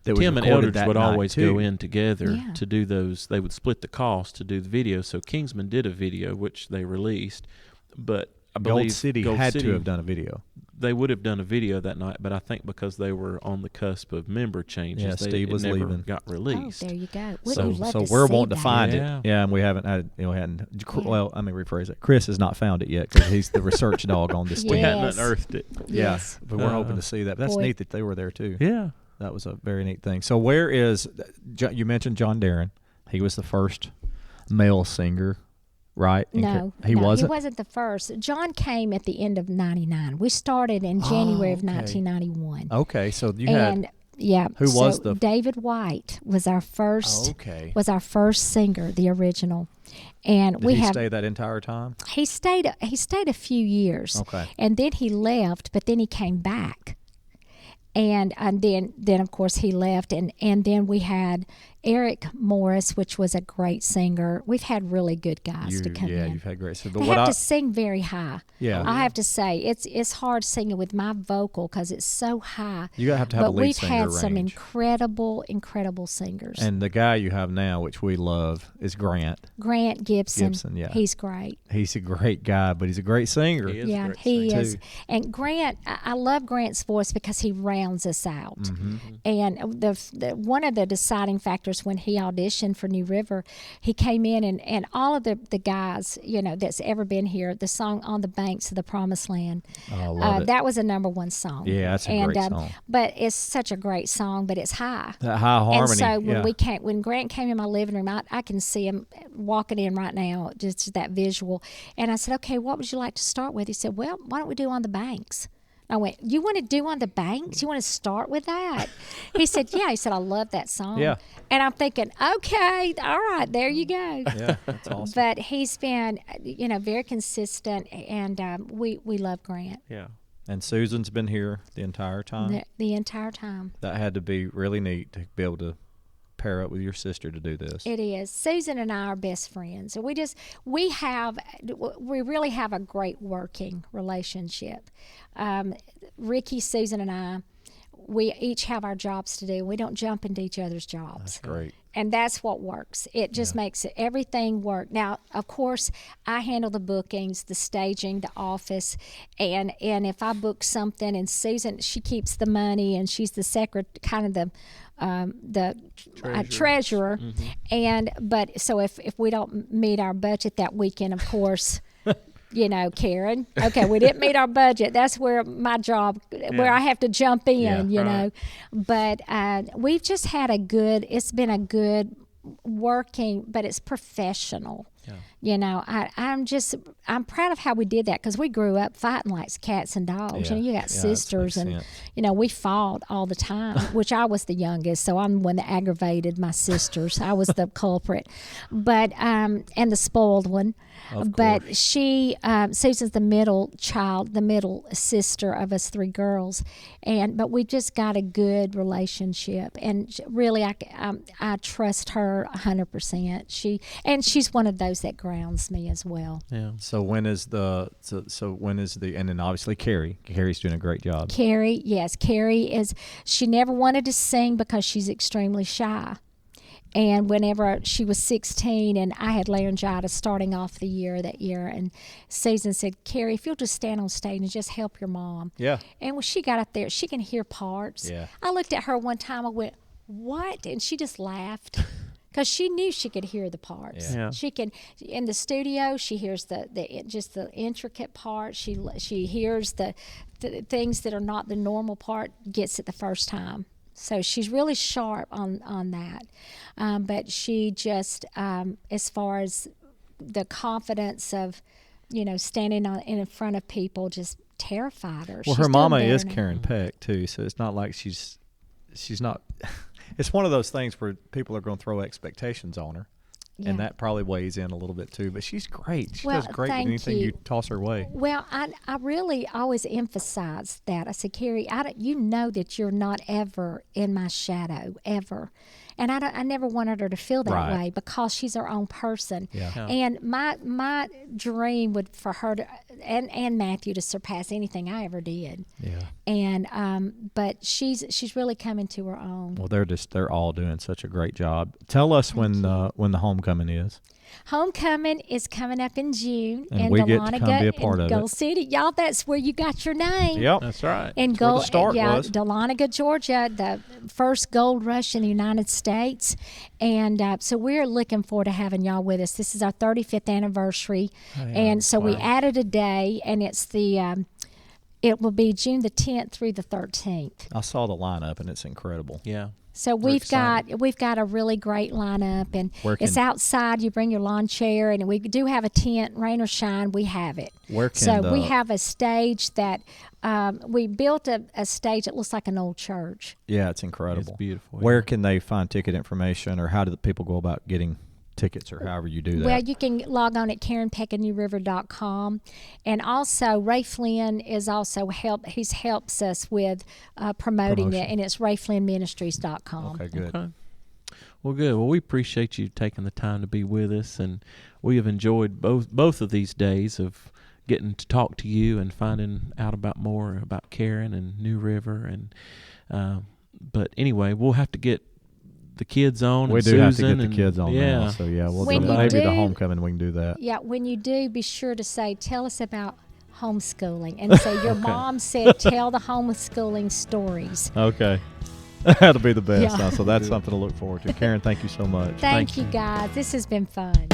[SPEAKER 2] that was
[SPEAKER 1] Tim and
[SPEAKER 2] recorded
[SPEAKER 1] Eldridge
[SPEAKER 2] that
[SPEAKER 1] would
[SPEAKER 2] night,
[SPEAKER 1] always
[SPEAKER 2] too.
[SPEAKER 1] go in together
[SPEAKER 3] Yeah.
[SPEAKER 1] to do those. They would split the cost to do the video. So Kingsman did a video, which they released. But I believe
[SPEAKER 2] Gold City had to have done a video.
[SPEAKER 1] They would have done a video that night, but I think because they were on the cusp of member changes,
[SPEAKER 2] Yeah, Steve was
[SPEAKER 1] it never
[SPEAKER 2] leaving.
[SPEAKER 1] got
[SPEAKER 3] Oh,
[SPEAKER 1] released.
[SPEAKER 3] there you go. We'd
[SPEAKER 1] So-
[SPEAKER 3] love
[SPEAKER 2] So
[SPEAKER 3] to
[SPEAKER 2] we're
[SPEAKER 3] see
[SPEAKER 2] wanting to
[SPEAKER 3] that.
[SPEAKER 2] find
[SPEAKER 1] Yeah.
[SPEAKER 2] it. Yeah, and we haven't had, hadn't.
[SPEAKER 3] Yeah.
[SPEAKER 2] Well, let me rephrase it. Chris has not found it yet, because he's the research dog on this
[SPEAKER 3] Yeah.
[SPEAKER 1] We
[SPEAKER 2] team.
[SPEAKER 1] hadn't
[SPEAKER 3] Yes.
[SPEAKER 1] unearthed it.
[SPEAKER 2] Yeah,
[SPEAKER 3] Yes.
[SPEAKER 2] but we're hoping to see that. That's
[SPEAKER 3] Boy.
[SPEAKER 2] neat that they were there too.
[SPEAKER 1] Yeah.
[SPEAKER 2] That was a very neat thing. So where is you mentioned John Darren? He was the first male singer, right?
[SPEAKER 3] No,
[SPEAKER 2] he wasn't.
[SPEAKER 3] He wasn't the first. John came at the end of '99. We started in January of
[SPEAKER 2] okay.
[SPEAKER 3] 1991.
[SPEAKER 2] Okay, so you
[SPEAKER 3] And
[SPEAKER 2] had who was the
[SPEAKER 3] David White was our first
[SPEAKER 2] okay?
[SPEAKER 3] was our first singer, the original, and
[SPEAKER 2] Did
[SPEAKER 3] we
[SPEAKER 2] he
[SPEAKER 3] have
[SPEAKER 2] stay that entire time?
[SPEAKER 3] he stayed a few years,
[SPEAKER 2] Okay.
[SPEAKER 3] and then he left, but then he came back, and then of course he left, and then we had Eric Morris, which was a great singer. We've had really good guys to come in.
[SPEAKER 2] Yeah, you've had great. So, but
[SPEAKER 3] They have to sing very high.
[SPEAKER 2] Yeah.
[SPEAKER 3] I have to say it's hard singing with my vocal because it's so high.
[SPEAKER 2] You have to have a lead singer
[SPEAKER 3] But we've had some
[SPEAKER 2] range.
[SPEAKER 3] incredible singers.
[SPEAKER 2] And the guy you have now, which we love, is Grant.
[SPEAKER 3] Grant Gibson.
[SPEAKER 2] Yeah.
[SPEAKER 3] He's great.
[SPEAKER 2] He's a great guy, but he's a great singer.
[SPEAKER 1] He is a
[SPEAKER 3] Yeah,
[SPEAKER 1] great
[SPEAKER 3] he
[SPEAKER 1] singer.
[SPEAKER 3] is. And Grant, I love Grant's voice because he rounds us out.
[SPEAKER 2] Mm-hmm.
[SPEAKER 3] And the one of the deciding factors when he auditioned for New River, he came in and all of the guys, that's ever been here, the song On the Banks of the Promised Land,
[SPEAKER 2] Oh, I love it.
[SPEAKER 3] that was a #1 song.
[SPEAKER 2] Yeah, that's a great song.
[SPEAKER 3] But it's such a great song, but it's high.
[SPEAKER 2] That high harmony.
[SPEAKER 3] And so when Grant came in my living room, I can see him walking in right now, just that visual. And I said, okay, what would you like to start with? He said, well, why don't we do On the Banks? I went, you want to do On the Banks? You want to start with that? He said, yeah. He said, I love that song.
[SPEAKER 2] Yeah.
[SPEAKER 3] And I'm thinking, okay, all right, there you go.
[SPEAKER 2] Yeah, that's awesome.
[SPEAKER 3] But he's been, very consistent, and we love Grant
[SPEAKER 1] Yeah.
[SPEAKER 2] And Susan's been here the entire time.
[SPEAKER 3] the entire time.
[SPEAKER 2] That had to be really neat to be able to pair up with your sister to do this.
[SPEAKER 3] It is. Susan and I are best friends. We really have a great working relationship. Ricky, Susan, and I, we each have our jobs to do. We don't jump into each other's jobs.
[SPEAKER 2] That's great.
[SPEAKER 3] And that's what works. It just makes everything work. Now, of course, I handle the bookings, the staging, the office, and if I book something, and Susan, she keeps the money, and she's the kind of the treasurer.
[SPEAKER 1] Mm-hmm.
[SPEAKER 3] But so if we don't meet our budget that weekend, of course. Karen, okay, we didn't meet our budget. That's where my job, where I have to jump in, know. But we've just had it's been a good working, but it's professional. Yeah. I'm proud of how we did that because we grew up fighting like cats and dogs.
[SPEAKER 2] Yeah.
[SPEAKER 3] You got sisters,
[SPEAKER 2] that
[SPEAKER 3] and
[SPEAKER 2] makes sense.
[SPEAKER 3] we fought all the time. Which I was the youngest, so I'm the one that aggravated my sisters. I was the culprit, but and the spoiled one. But
[SPEAKER 2] course.
[SPEAKER 3] she, Susan's the middle child, the middle sister of us three girls, but we just got a good relationship, and really, I trust her 100%. She's one of those that grounds me as well.
[SPEAKER 1] Yeah.
[SPEAKER 2] So when is the and then obviously Carrie's doing a great job.
[SPEAKER 3] Carrie is. She never wanted to sing because she's extremely shy. And whenever she was 16 and I had laryngitis starting off that year, and Susan said, Carrie, if you'll just stand on stage and just help your mom.
[SPEAKER 2] Yeah.
[SPEAKER 3] And when she got up there, she can hear parts.
[SPEAKER 2] Yeah.
[SPEAKER 3] I looked at her one time, I went, what? And she just laughed. Because she knew she could hear the parts.
[SPEAKER 1] Yeah.
[SPEAKER 3] She can in the studio. She hears the intricate parts. She hears the things that are not the normal part. Gets it the first time. So she's really sharp on that. But she just as far as the confidence of standing in front of people just terrified her.
[SPEAKER 2] Well,
[SPEAKER 3] She's
[SPEAKER 2] her
[SPEAKER 3] doing
[SPEAKER 2] mama
[SPEAKER 3] better
[SPEAKER 2] is
[SPEAKER 3] now.
[SPEAKER 2] Karen Peck too, so it's not like she's not. It's one of those things where people are going to throw expectations on her, and that probably weighs in a little bit too. But she's great. She does great with
[SPEAKER 3] thank
[SPEAKER 2] anything
[SPEAKER 3] you.
[SPEAKER 2] you toss her way.
[SPEAKER 3] Well, I really always emphasize that. I said, Carrie, you know that you're not ever in my shadow, ever. And I never wanted her to feel that
[SPEAKER 2] Right.
[SPEAKER 3] way because she's her own person.
[SPEAKER 2] Yeah.
[SPEAKER 3] And my dream would for her to and Matthew to surpass anything I ever did.
[SPEAKER 2] Yeah.
[SPEAKER 3] And but she's really coming to her own.
[SPEAKER 2] Well, they're all doing such a great job. Tell us when the homecoming is.
[SPEAKER 3] Homecoming is coming up in June
[SPEAKER 2] And
[SPEAKER 3] in
[SPEAKER 2] we get to come
[SPEAKER 3] Dahlonega
[SPEAKER 2] be a part
[SPEAKER 3] in
[SPEAKER 2] of
[SPEAKER 3] Gold
[SPEAKER 2] it.
[SPEAKER 3] City. Y'all, that's where you got your name.
[SPEAKER 2] Yep.
[SPEAKER 1] That's right.
[SPEAKER 3] In
[SPEAKER 2] That's where the
[SPEAKER 3] gold,
[SPEAKER 2] start was.
[SPEAKER 3] Dahlonega, Georgia, the first gold rush in the United States, and so we're looking forward to having y'all with us. This is our 35th anniversary, and so we added a day, and it's it will be June the 10th through the 13th.
[SPEAKER 2] I saw the lineup and it's incredible.
[SPEAKER 1] Yeah.
[SPEAKER 3] So we've got a really great lineup, and it's outside. You bring your lawn chair, and we do have a tent, rain or shine. We have it. We have a stage that we built a stage that looks like an old church.
[SPEAKER 2] Yeah, it's incredible.
[SPEAKER 1] It's beautiful.
[SPEAKER 2] Where can they find ticket information, or how do the people go about getting tickets or however you do that?
[SPEAKER 3] Well, you can log on at KarenPeckandNewRiver.com. And also, Ray Flynn is also he helps us with promoting it, and it's RayFlynnMinistries.com.
[SPEAKER 2] Okay, good.
[SPEAKER 1] Okay. Well, good. Well, we appreciate you taking the time to be with us, and we have enjoyed both of these days of getting to talk to you and finding out about more about Karen and New River. And but anyway, we'll have to get the kids on.
[SPEAKER 2] We
[SPEAKER 1] and
[SPEAKER 2] do
[SPEAKER 1] Susan
[SPEAKER 2] have to get the
[SPEAKER 1] and,
[SPEAKER 2] kids on now. So we'll
[SPEAKER 3] When
[SPEAKER 2] do
[SPEAKER 3] you
[SPEAKER 2] maybe the
[SPEAKER 3] do-
[SPEAKER 2] homecoming we can do that.
[SPEAKER 3] Yeah, when you do, be sure to say, tell us about homeschooling. And say, your mom said, tell the homeschooling stories.
[SPEAKER 2] Okay. That'll be the best.
[SPEAKER 3] Yeah.
[SPEAKER 2] So that's something to look forward to. Karen, thank you so much.
[SPEAKER 3] Thank you, guys. This has been fun.